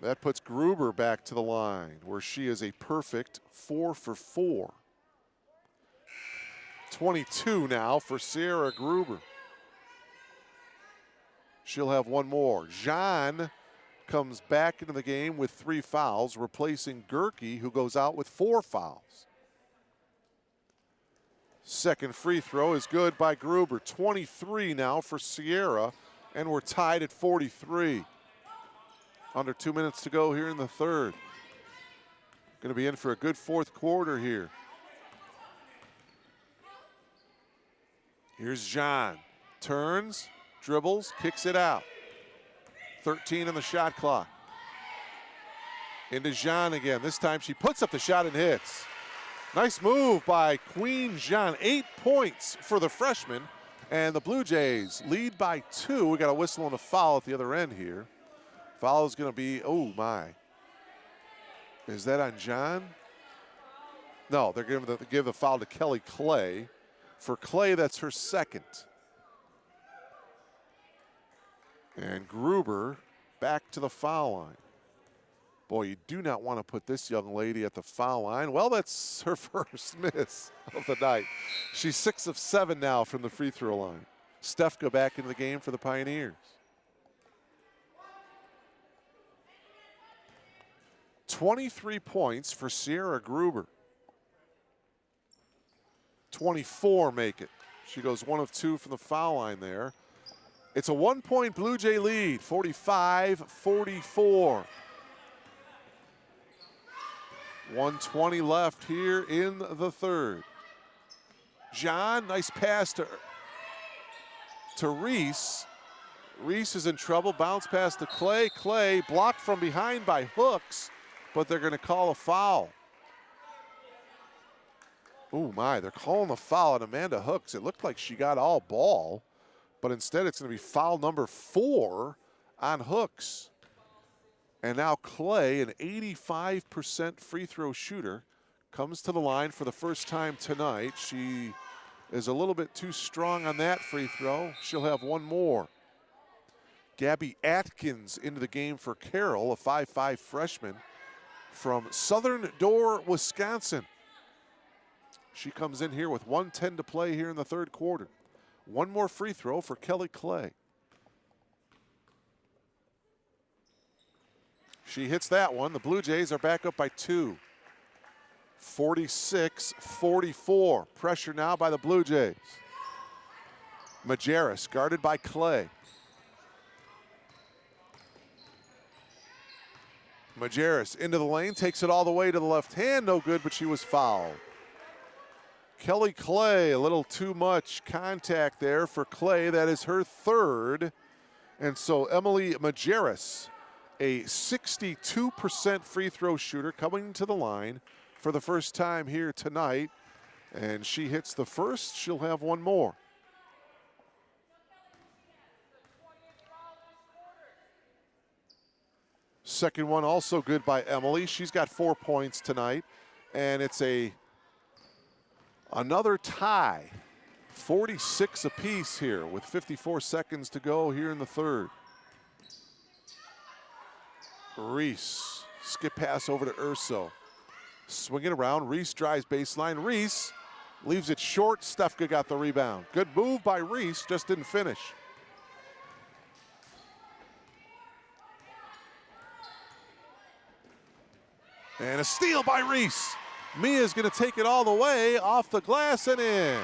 Speaker 1: That puts Gruber back to the line, where she is a perfect 4 for 4. 22 now for Sierra Gruber. She'll have one more. Jean comes back into the game with 3 fouls, replacing Gerke, who goes out with 4 fouls. Second free throw is good by Gruber. 23 now for Sierra, and we're tied at 43. Under 2 minutes to go here in the third. Going to be in for a good fourth quarter here. Here's Jean. Turns, dribbles, kicks it out. 13 on the shot clock. Into Jean again. This time she puts up the shot and hits. Nice move by Queen Jean. 8 points for the freshman. And the Blue Jays lead by 2. We got a whistle and a foul at the other end here. Foul is going to be, oh my. Is that on Jean? No, they're going to give the foul to Kelly Clay. For Clay, that's her second. And Gruber back to the foul line. Boy, you do not want to put this young lady at the foul line. Well, that's her first miss of the night. She's 6 of 7 now from the free throw line. Stefka back into the game for the Pioneers. 23 points for Sierra Gruber. 24 make it. She goes 1 of 2 from the foul line there. It's a 1-point Blue Jay lead, 45-44. 1:20 left here in the third. John, nice pass to Reese. Reese is in trouble, bounce pass to Clay. Clay blocked from behind by Hooks, but they're going to call a foul. Oh my, they're calling a foul on Amanda Hooks. It looked like she got all ball, but instead it's going to be foul number 4 on Hooks. And now Clay, an 85% free throw shooter, comes to the line for the first time tonight. She is a little bit too strong on that free throw. She'll have one more. Gabby Atkins into the game for Carroll, a 5'5" freshman from Southern Door, Wisconsin. She comes in here with 1:10 to play here in the third quarter. One more free throw for Kelly Clay. She hits that one. The Blue Jays are back up by 2. 46-44. Pressure now by the Blue Jays. Majerus guarded by Clay. Majerus into the lane, takes it all the way to the left hand. No good, but she was fouled. Kelly Clay, a little too much contact there for Clay. That is her third. And so Emily Majerus, a 62% free throw shooter, coming to the line for the first time here tonight. And she hits the first. She'll have one more. Second one also good by Emily. She's got 4 points tonight. And it's another tie. 46 apiece here with 54 seconds to go here in the third. Reese, skip pass over to Urso. Swing it around, Reese drives baseline. Reese leaves it short. Stefka got the rebound. Good move by Reese, just didn't finish. And a steal by Reese. Mia's gonna take it all the way off the glass and in.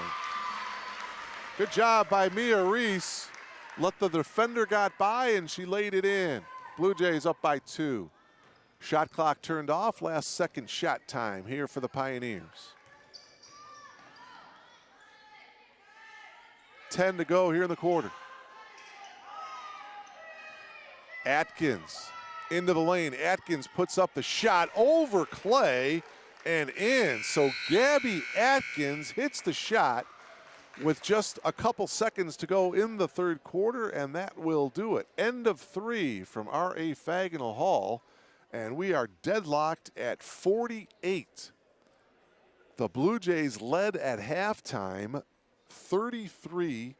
Speaker 1: Good job by Mia Reese. Let the defender got by and she laid it in. Blue Jays up by 2. Shot clock turned off. Last second shot time here for the Pioneers. 10 to go here in the quarter. Atkins into the lane. Atkins puts up the shot over Clay and in. So Gabby Atkins hits the shot with just a couple seconds to go in the third quarter, and that will do it. End of 3 from R.A. Fagnall Hall, and we are deadlocked at 48. The Blue Jays led at halftime 33-26,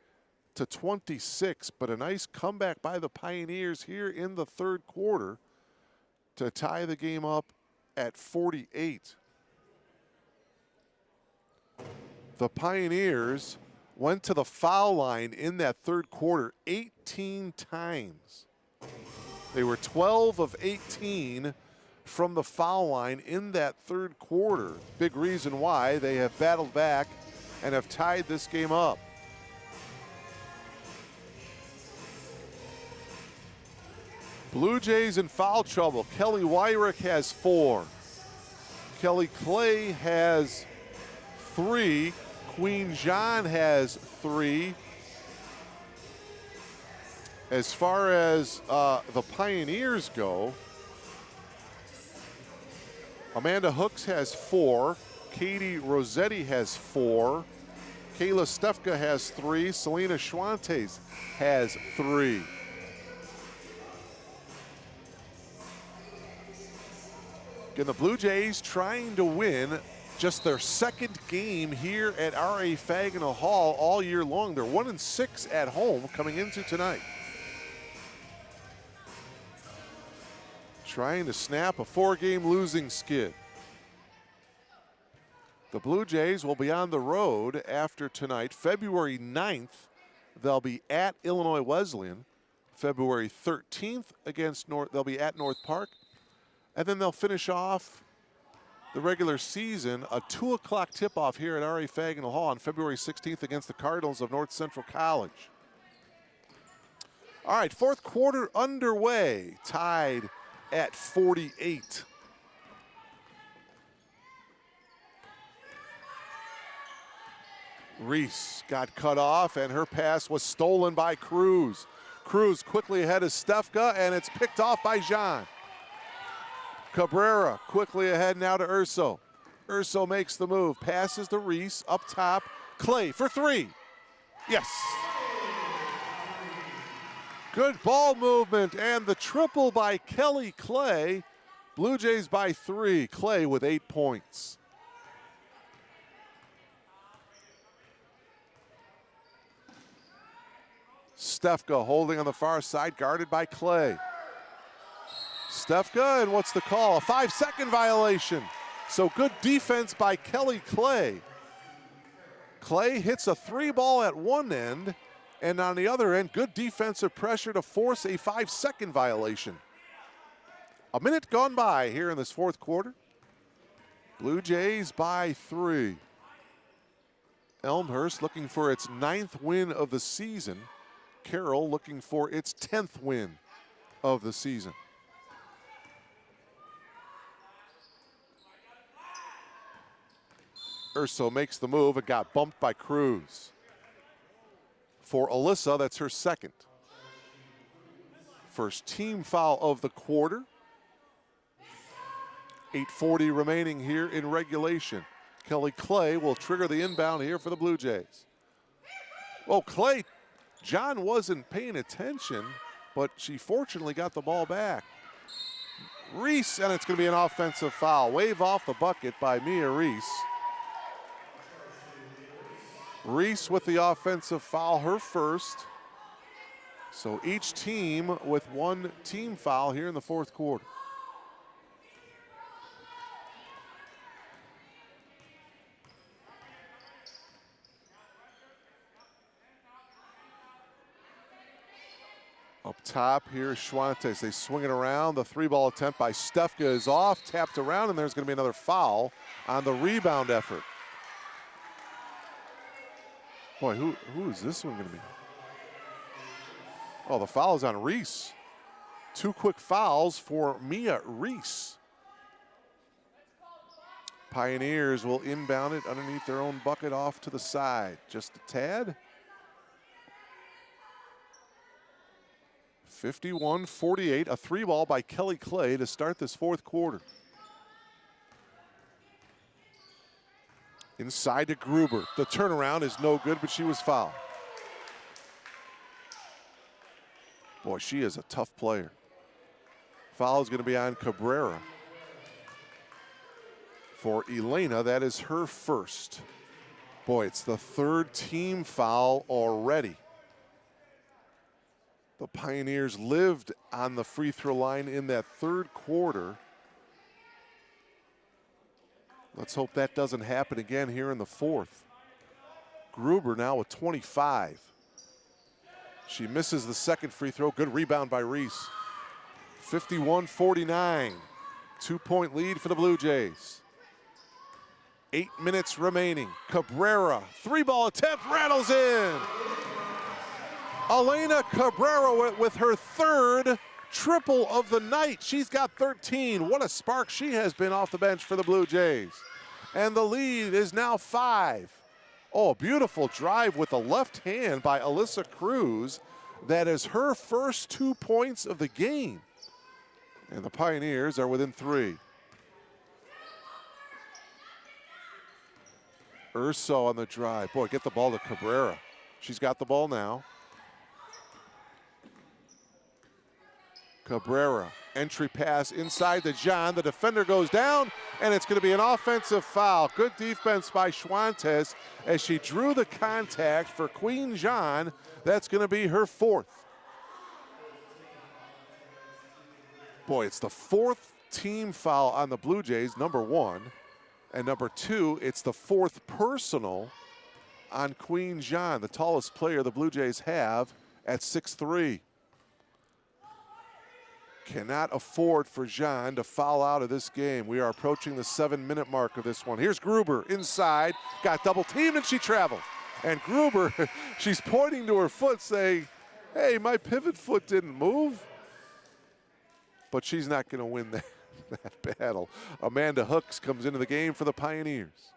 Speaker 1: but a nice comeback by the Pioneers here in the third quarter to tie the game up at 48. The Pioneers went to the foul line in that third quarter 18 times. They were 12 of 18 from the foul line in that third quarter. Big reason why they have battled back and have tied this game up. Blue Jays in foul trouble. Kelly Wyrick has 4. Kelly Clay has 3. Queen Jean has 3. As far as the Pioneers go, Amanda Hooks has 4. Katie Rossetti has 4. Kayla Stefka has 3. Selena Schwantes has 3. Again, the Blue Jays trying to win just their second game here at R.A. Fagnall Hall all year long. They're 1-6 at home coming into tonight. Trying to snap a 4-game losing skid. The Blue Jays will be on the road after tonight. February 9th, they'll be at Illinois Wesleyan. February 13th they'll be at North Park. And then they'll finish off the regular season, a 2 o'clock tip-off here at R.A. Fagnall Hall on February 16th against the Cardinals of North Central College. All right, fourth quarter underway, tied at 48. Reese got cut off, and her pass was stolen by Cruz. Cruz quickly ahead of Stefka, and it's picked off by Jean. Cabrera quickly ahead now to Urso. Urso makes the move, passes to Reese, up top. Clay for 3. Yes. Good ball movement, and the triple by Kelly Clay. Blue Jays by 3. Clay with 8 points. Stefka holding on the far side, guarded by Clay. Stefka, and what's the call? A 5-second violation. So good defense by Kelly Clay. Clay hits a 3-ball at one end, and on the other end, good defensive pressure to force a 5-second violation. A minute gone by here in this fourth quarter. Blue Jays by 3. Elmhurst looking for its 9th win of the season. Carroll looking for its 10th win of the season. Urso makes the move and got bumped by Cruz. For Alyssa, that's her second. First team foul of the quarter. 8:40 remaining here in regulation. Kelly Clay will trigger the inbound here for the Blue Jays. Oh, Clay, John wasn't paying attention, but she fortunately got the ball back. Reese, and it's going to be an offensive foul. Wave off the bucket by Mia Reese. Reese with the offensive foul, her first. So each team with 1 team foul here in the fourth quarter. Up top here, Schwantes. They swing it around. The 3-ball attempt by Stefka is off, tapped around, and there's going to be another foul on the rebound effort. Boy, who is this one going to be? Oh, the foul is on Reese. 2 quick fouls for Mia Reese. Pioneers will inbound it underneath their own bucket off to the side. Just a tad. 51-48, a 3-ball by Kelly Clay to start this 4th quarter. Inside to Gruber. The turnaround is no good, but she was fouled. Boy, she is a tough player. Foul is going to be on Cabrera. For Elena, that is her first. Boy, it's the 3rd team foul already. The Pioneers lived on the free throw line in that 3rd quarter. Let's hope that doesn't happen again here in the 4th. Gruber now with 25. She misses the 2nd free throw. Good rebound by Reese. 51-49. 2-point lead for the Blue Jays. 8 minutes remaining. Cabrera, 3-ball attempt, rattles in. Elena Cabrera with her 3rd triple of the night. She's got 13. What a spark she has been off the bench for the Blue Jays. And the lead is now 5. Oh, beautiful drive with the left hand by Alyssa Cruz. That is her first 2 points of the game. And the Pioneers are within 3. Urso on the drive. Boy, get the ball to Cabrera. She's got the ball now. Cabrera, entry pass inside to John. The defender goes down, and it's going to be an offensive foul. Good defense by Schwantes as she drew the contact for Queen John. That's going to be her 4th. Boy, it's the 4th team foul on the Blue Jays, number 1. And number 2, it's the 4th personal on Queen John, the tallest player the Blue Jays have at 6'3". Cannot afford for John to foul out of this game. We are approaching the 7-minute mark of this one. Here's Gruber inside, got double teamed, and she traveled. And Gruber, she's pointing to her foot saying, hey, my pivot foot didn't move. But she's not going to win that battle. Amanda Hooks comes into the game for the Pioneers.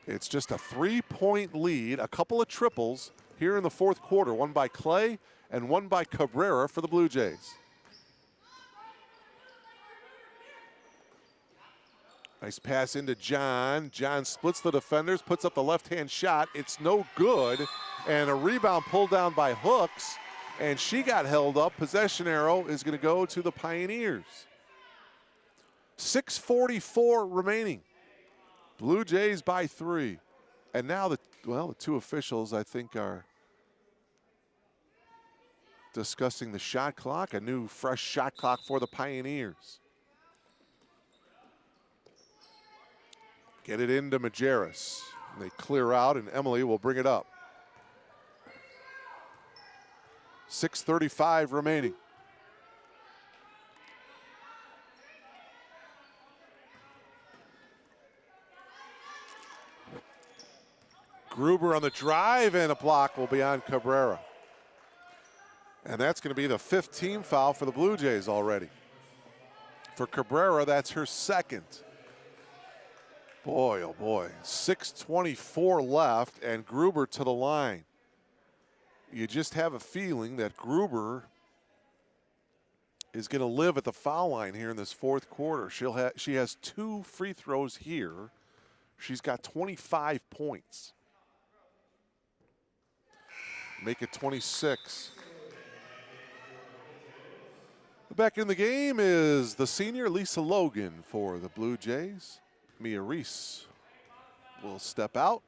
Speaker 1: It's just a 3-point lead, a couple of triples here in the 4th quarter, one by Clay and one by Cabrera for the Blue Jays. Nice pass into John. John splits the defenders, puts up the left-hand shot. It's no good, and a rebound pulled down by Hooks. And she got held up. Possession arrow is going to go to the Pioneers. 6:44 remaining. Blue Jays by 3. And now the 2 officials, I think, are discussing the shot clock, a new fresh shot clock for the Pioneers. Get it into Majerus. They clear out, and Emily will bring it up. 6:35 remaining. Gruber on the drive, and a block will be on Cabrera. And that's going to be the 5th team foul for the Blue Jays already. For Cabrera, that's her 2nd. Boy, oh boy. 6:24 left, and Gruber to the line. You just have a feeling that Gruber is going to live at the foul line here in this 4th quarter. She has 2 free throws here. She's got 25 points. Make it 26. Back in the game is the senior Lisa Logan for the Blue Jays. Mia Reese will step out.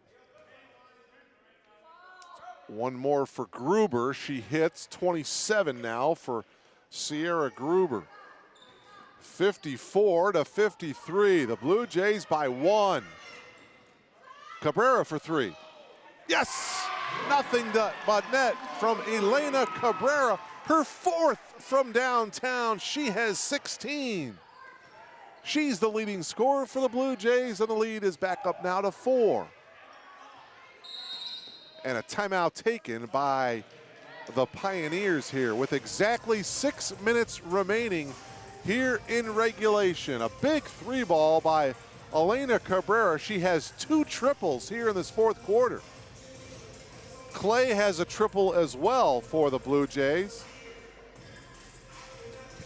Speaker 1: One more for Gruber. She hits 27 now for Sierra Gruber. 54-53. The Blue Jays by 1. Cabrera for 3. Yes! Nothing but net from Elena Cabrera. Her 4th from downtown. She has 16. She's the leading scorer for the Blue Jays, and the lead is back up now to 4. And a timeout taken by the Pioneers here with exactly 6 minutes remaining here in regulation. A big 3-ball by Elena Cabrera. She has 2 triples here in this fourth quarter. Clay has a triple as well for the Blue Jays.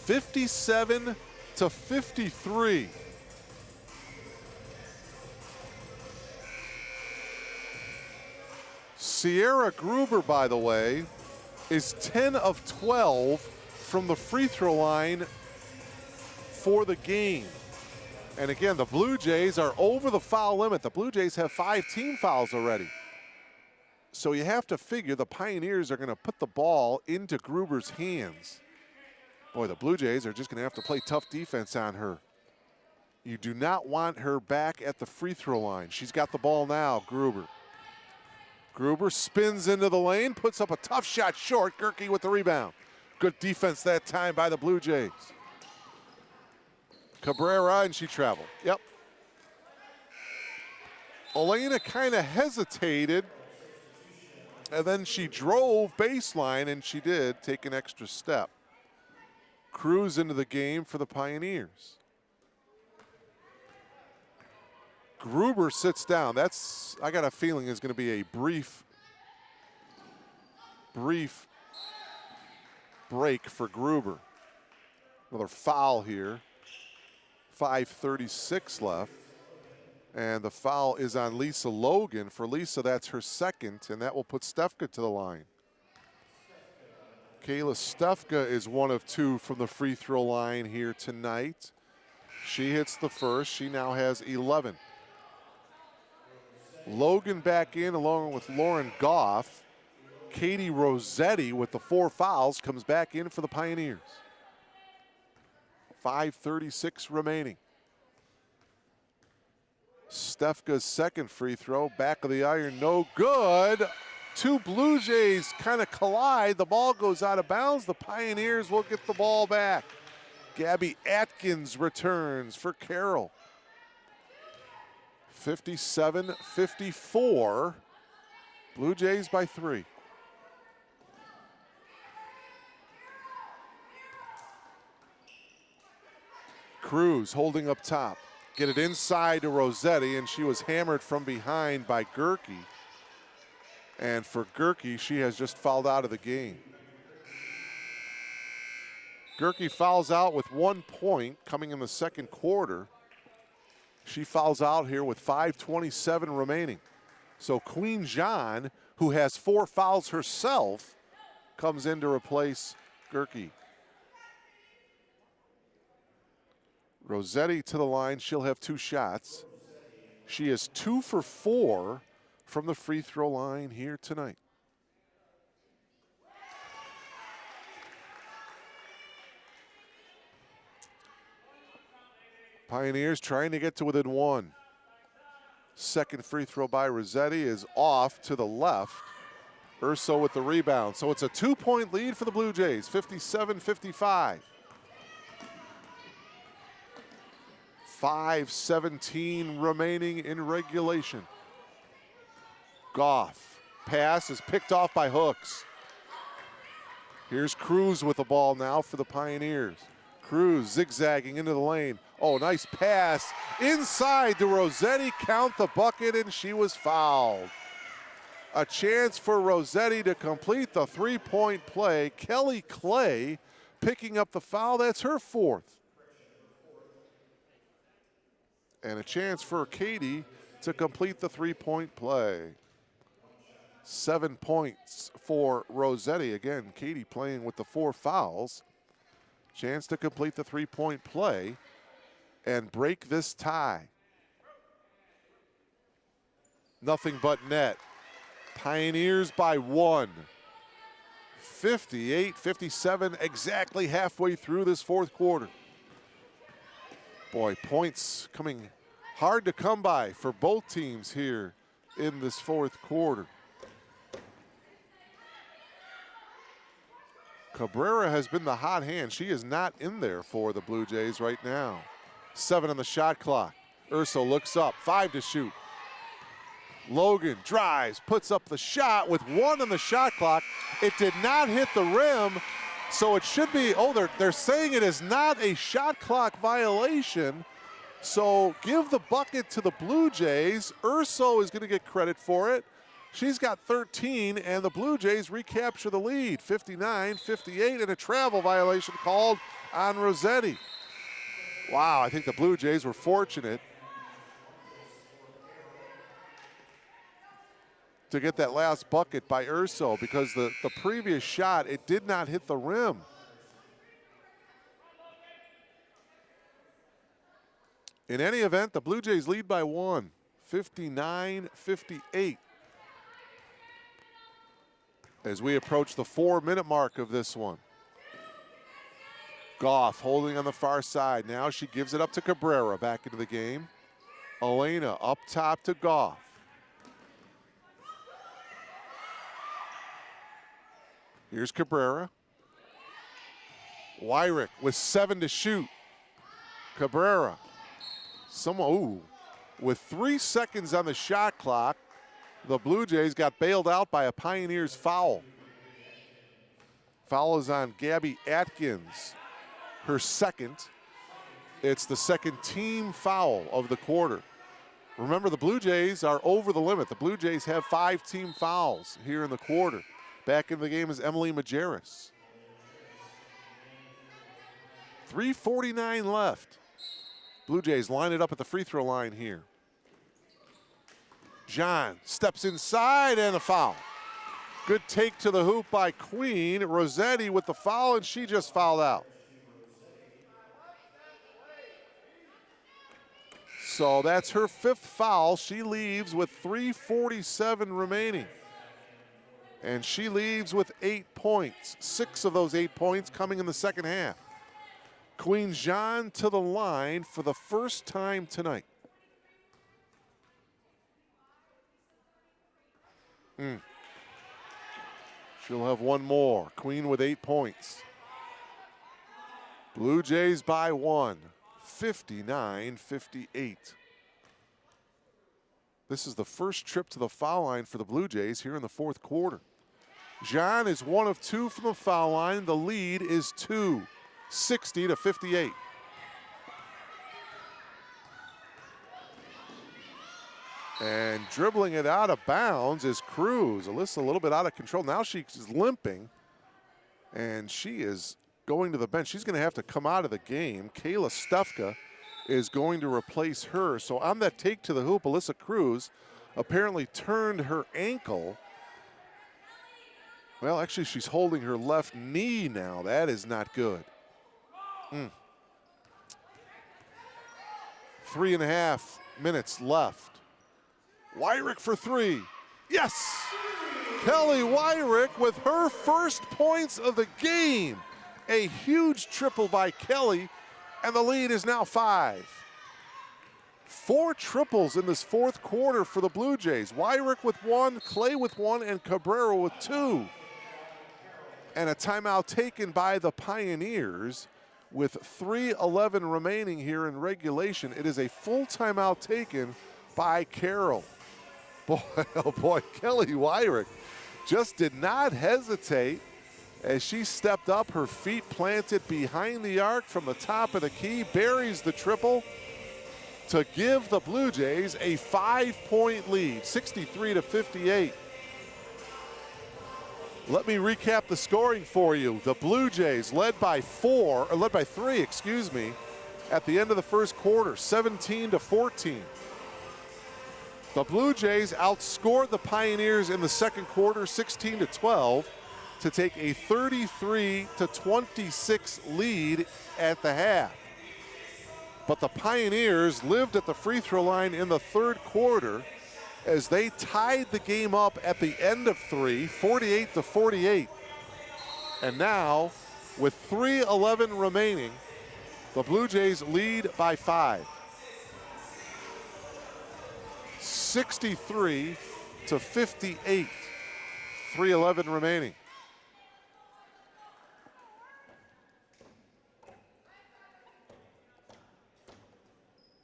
Speaker 1: 57-53. Sierra Gruber, by the way, is 10 of 12 from the free throw line for the game. And again, the Blue Jays are over the foul limit. The Blue Jays have 5 team fouls already. So you have to figure the Pioneers are going to put the ball into Gruber's hands. Boy, the Blue Jays are just going to have to play tough defense on her. You do not want her back at the free throw line. She's got the ball now, Gruber. Gruber spins into the lane, puts up a tough shot short. Gerke with the rebound. Good defense that time by the Blue Jays. Cabrera, and she traveled. Yep. Elena kind of hesitated, and then she drove baseline, and she did take an extra step. Cruz into the game for the Pioneers. Gruber sits down. That's, I got a feeling, is going to be a brief break for Gruber. Another foul here. 5:36 left. And the foul is on Lisa Logan. For Lisa, that's her second, and that will put Stefka to the line. Kayla Stefka is 1 of 2 from the free throw line here tonight. She hits the first. She now has 11. Logan back in along with Lauren Goff. Katie Rossetti with the 4 fouls comes back in for the Pioneers. 5:36 remaining. Stefka's second free throw, back of the iron, no good. 2 Blue Jays kind of collide. The ball goes out of bounds. The Pioneers will get the ball back. Gabby Atkins returns for Carroll. 57-54. Blue Jays by 3. Cruz holding up top. Get it inside to Rossetti, and she was hammered from behind by Gerke. And for Gerke, she has just fouled out of the game. Gerke fouls out with 1 point coming in the second quarter. She fouls out here with 5:27 remaining. So Queen Jean, who has 4 fouls herself, comes in to replace Gerke. Rossetti to the line. She'll have 2 shots. She is 2 for 4 from the free throw line here tonight. Pioneers trying to get to within 1. Second free throw by Rossetti is off to the left. Urso with the rebound. So it's a 2-point lead for the Blue Jays, 57-55. 5:17 remaining in regulation. Goff. Pass is picked off by Hooks. Here's Cruz with the ball now for the Pioneers. Cruz zigzagging into the lane. Oh, nice pass inside to Rossetti. Count the bucket, and she was fouled. A chance for Rossetti to complete the 3-point play. Kelly Clay picking up the foul. That's her 4th. And a chance for Katie to complete the 3-point play. 7 points for Rossetti. Again, Katie playing with the 4 fouls. Chance to complete the 3-point play and break this tie. Nothing but net. Pioneers by 1. 58-57, exactly halfway through this fourth quarter. Boy, points coming hard to come by for both teams here in this fourth quarter. Cabrera has been the hot hand. She is not in there for the Blue Jays right now. 7 on the shot clock. Urso looks up, 5 to shoot. Logan drives, puts up the shot with 1 on the shot clock. It did not hit the rim, so it should be, they're saying it is not a shot clock violation. So give the bucket to the Blue Jays. Urso is going to get credit for it. She's got 13, and the Blue Jays recapture the lead, 59-58, and a travel violation called on Rossetti. Wow, I think the Blue Jays were fortunate to get that last bucket by Urso, because the previous shot, it did not hit the rim. In any event, the Blue Jays lead by 1, 59-58. As we approach the 4-minute mark of this one. Goff holding on the far side. Now she gives it up to Cabrera back into the game. Elena up top to Goff. Here's Cabrera. Wyrick with 7 to shoot. Cabrera. With 3 seconds on the shot clock, the Blue Jays got bailed out by a Pioneers foul. Foul is on Gabby Atkins, her second. It's the second team foul of the quarter. Remember, the Blue Jays are over the limit. The Blue Jays have 5 team fouls here in the quarter. Back in the game is Emily Majerus. 3:49 left. Blue Jays line it up at the free throw line here. John steps inside and a foul. Good take to the hoop by Queen. Rossetti with the foul, and she just fouled out. So that's her 5th foul. She leaves with 3:47 remaining. And she leaves with 8 points. 6 of those 8 points coming in the second half. Queen Jean to the line for the first time tonight. She'll have 1 more. Queen with 8 points. Blue Jays by 1, 59-58. This is the first trip to the foul line for the Blue Jays here in the 4th quarter. John is 1 of 2 from the foul line. The lead is 2, 60-58. And dribbling it out of bounds is Cruz. Alyssa a little bit out of control. Now she's limping, and she is going to the bench. She's going to have to come out of the game. Kayla Stefka is going to replace her. So on that take to the hoop, Alyssa Cruz apparently turned her ankle. Well, actually, she's holding her left knee now. That is not good. 3.5 minutes left. Wyrick for 3. Yes! Kelly Wyrick with her first points of the game. A huge triple by Kelly, and the lead is now 5. 4 triples in this 4th quarter for the Blue Jays. Wyrick with 1, Clay with 1, and Cabrera with 2. And a timeout taken by the Pioneers with 3:11 remaining here in regulation. It is a full timeout taken by Carroll. Boy, oh boy, Kelly Wyrick just did not hesitate as she stepped up, her feet planted behind the arc from the top of the key, buries the triple to give the Blue Jays a 5-point lead, 63-58. Let me recap the scoring for you. The Blue Jays led by 3, at the end of the first quarter, 17-14. The Blue Jays outscored the Pioneers in the second quarter, 16-12, to take a 33-26 lead at the half. But the Pioneers lived at the free throw line in the 3rd quarter as they tied the game up at the end of 3, 48-48. And now, with 3:11 remaining, the Blue Jays lead by 5. 63-58, 3:11 remaining.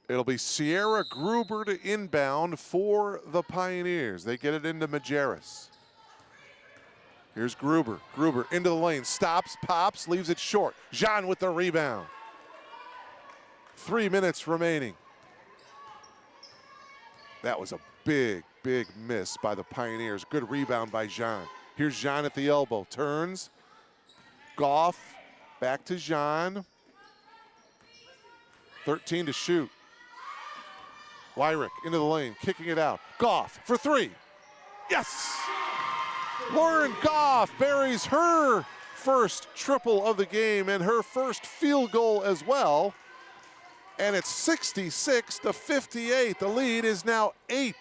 Speaker 1: It'll be Sierra Gruber to inbound for the Pioneers. They get it into Majerus. Here's Gruber. Gruber into the lane. Stops, pops, leaves it short. Jean with the rebound. 3 minutes remaining. That was a big, big miss by the Pioneers. Good rebound by Jean. Here's Jean at the elbow. Turns. Goff back to Jean. 13 to shoot. Wyrick into the lane, kicking it out. Goff for three. Yes! Lauren Goff buries her first triple of the game and her first field goal as well. And it's 66-58. The lead is now 8.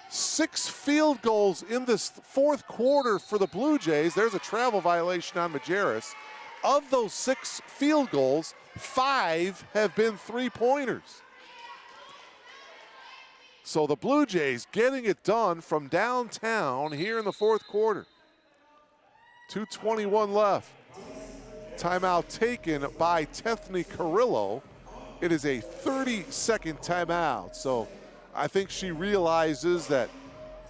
Speaker 1: 6 field goals in this fourth quarter for the Blue Jays. There's a travel violation on Majerus. Of those 6 field goals, 5 have been three-pointers. So the Blue Jays getting it done from downtown here in the fourth quarter. 2:21 left. Timeout taken by Tethny Carrillo. It is a 30-second timeout. So I think she realizes that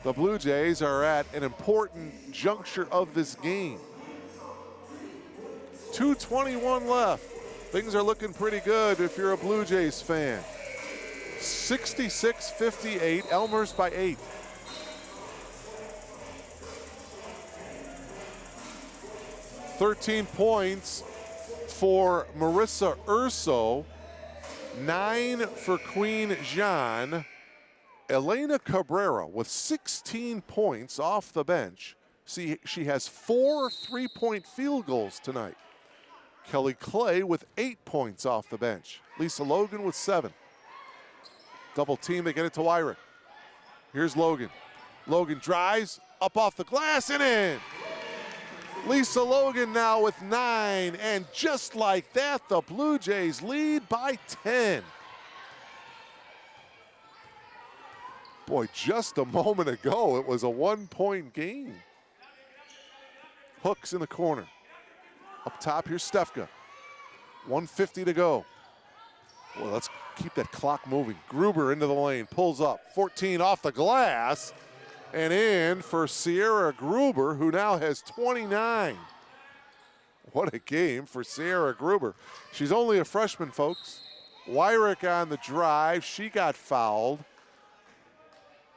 Speaker 1: the Blue Jays are at an important juncture of this game. 2:21 left. Things are looking pretty good if you're a Blue Jays fan. 66-58, Elmhurst by 8. "13 points for Marissa Urso, 9 for Queen Jean. Elena Cabrera with 16 points off the bench. See, she has 4 three-point field goals tonight. Kelly Clay with 8 points off the bench. Lisa Logan with 7. Double team, they get it to Wyrick. Here's Logan. Logan drives, up off the glass and in. Lisa Logan now with 9, and just like that, the Blue Jays lead by 10. Boy, just a moment ago, it was a 1-point game. Hooks in the corner. Up top, here's Stefka. 1:50 to go. Boy, let's keep that clock moving. Gruber into the lane, pulls up. 14 off the glass, and in for Sierra Gruber, who now has 29. What a game for Sierra Gruber. She's only a freshman, folks. Wyrick on the drive. She got fouled.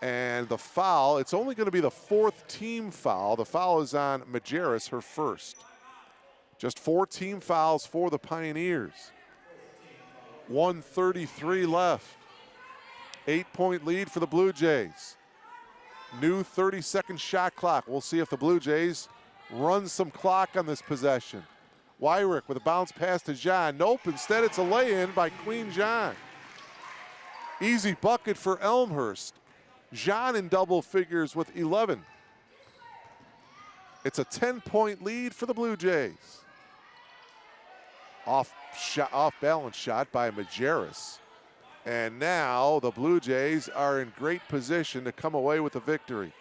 Speaker 1: And the foul, it's only going to be the 4th team foul. The foul is on Majerus, her first. Just 4 team fouls for the Pioneers. 1:33 left. 8-point lead for the Blue Jays. New 30-second shot clock. We'll see if the Blue Jays run some clock on this possession. Wyrick with a bounce pass to Jean. Nope, instead it's a lay-in by Queen Jean. Easy bucket for Elmhurst. Jean in double figures with 11. It's a 10-point lead for the Blue Jays. Off balance shot by Majerus. And now the Blue Jays are in great position to come away with the victory.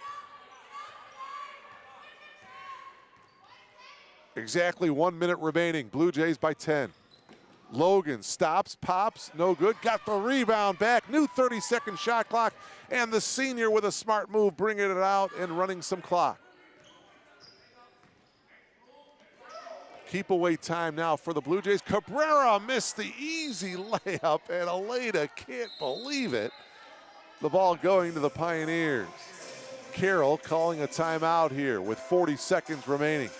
Speaker 1: Exactly 1 minute remaining. Blue Jays by 10. Logan stops, pops, no good. Got the rebound back. New 30-second shot clock. And the senior with a smart move, bringing it out and running some clock. Keep away time now for the Blue Jays. Cabrera missed the easy layup, and Aleda can't believe it. The ball going to the Pioneers. Carroll calling a timeout here with 40 seconds remaining.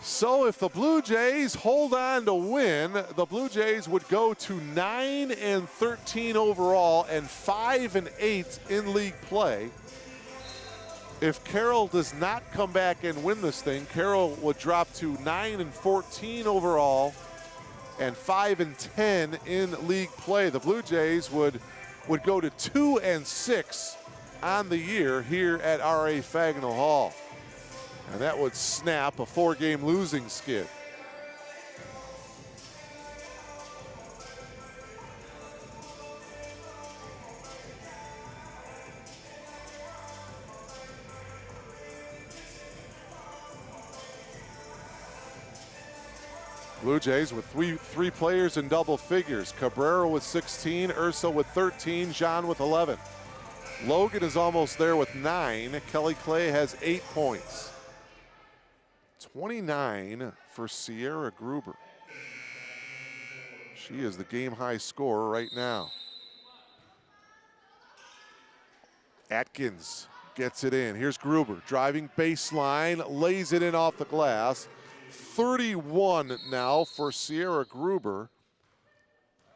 Speaker 1: So if the Blue Jays hold on to win, the Blue Jays would go to 9-13 overall and 5-8 in league play. If Carroll does not come back and win this thing, Carroll would drop to 9-14 overall and 5-10 in league play. The Blue Jays would go to 2-6 on the year here at R.A. Fagnall Hall. And that would snap a 4-game losing skid. Blue Jays with three players in double figures. Cabrera with 16, Urso with 13, Jean with 11. Logan is almost there with 9. Kelly Clay has 8 points. 29 for Sierra Gruber. She is the game high scorer right now. Atkins gets it in. Here's Gruber driving baseline, lays it in off the glass. 31 now for Sierra Gruber.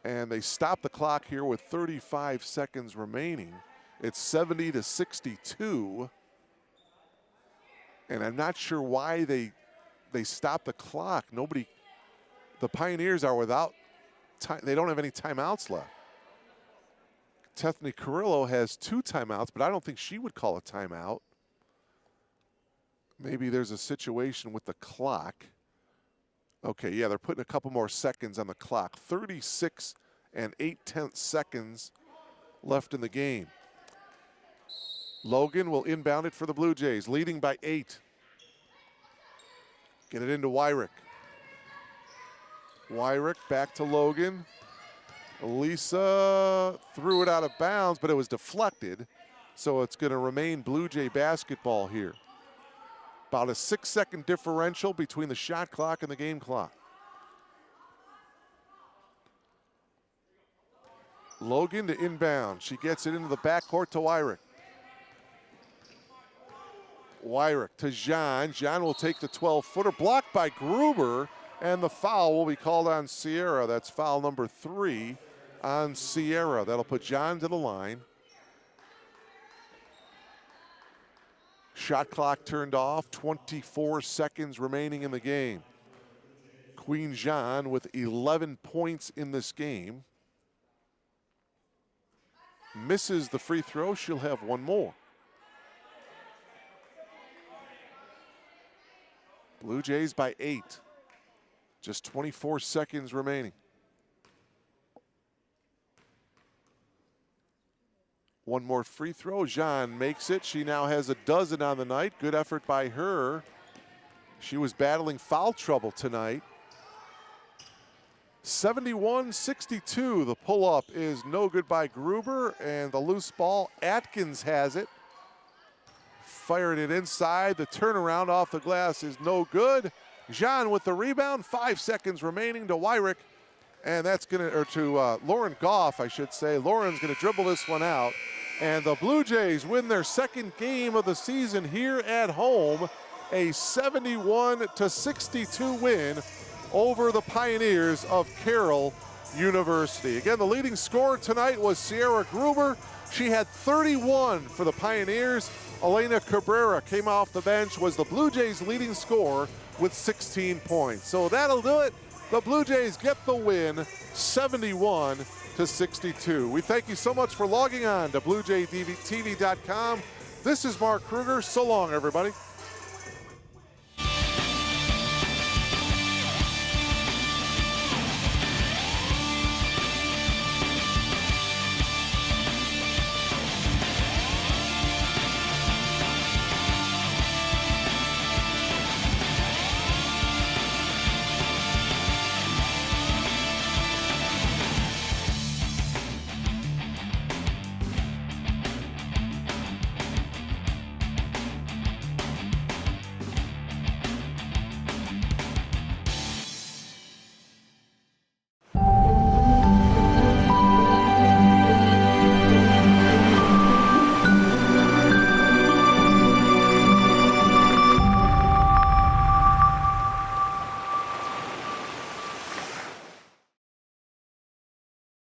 Speaker 1: And they stop the clock here with 35 seconds remaining. It's 70-62. And I'm not sure why they stopped the clock. The Pioneers are without time. They don't have any timeouts left. Tethany Carrillo has 2 timeouts, but I don't think she would call a timeout. Maybe there's a situation with the clock. Okay, yeah, they're putting a couple more seconds on the clock. 36 and 8/10 seconds left in the game. Logan will inbound it for the Blue Jays, leading by 8. Get it into Wyrick. Wyrick back to Logan. Elisa threw it out of bounds, but it was deflected. So it's going to remain Blue Jay basketball here. About a 6-second differential between the shot clock and the game clock. Logan to inbound. She gets it into the backcourt to Wyrick. Wyrick to Jean. Jean will take the 12-footer, blocked by Gruber, and the foul will be called on Sierra. That's foul number 3 on Sierra. That'll put Jean to the line. Shot clock turned off, 24 seconds remaining in the game. Queen Jean with 11 points in this game. Misses the free throw, she'll have one more. Blue Jays by 8. Just 24 seconds remaining. One more free throw. Jean makes it. She now has a dozen on the night. Good effort by her. She was battling foul trouble tonight. 71-62. The pull-up is no good by Gruber, and the loose ball, Atkins has it. Firing it inside. The turnaround off the glass is no good. Jean with the rebound. 5 seconds remaining to Wyrick. And that's going to, or to Lauren Goff, I should say. Lauren's going to dribble this one out. And the Blue Jays win their second game of the season here at home. A 71-62 win over the Pioneers of Carroll University. Again, the leading scorer tonight was Sierra Gruber. She had 31 for the Pioneers. Elena Cabrera came off the bench, was the Blue Jays' leading scorer with 16 points. So that'll do it. The Blue Jays get the win, 71-62. We thank you so much for logging on to BlueJayTV.com. This is Mark Kruger. So long, everybody.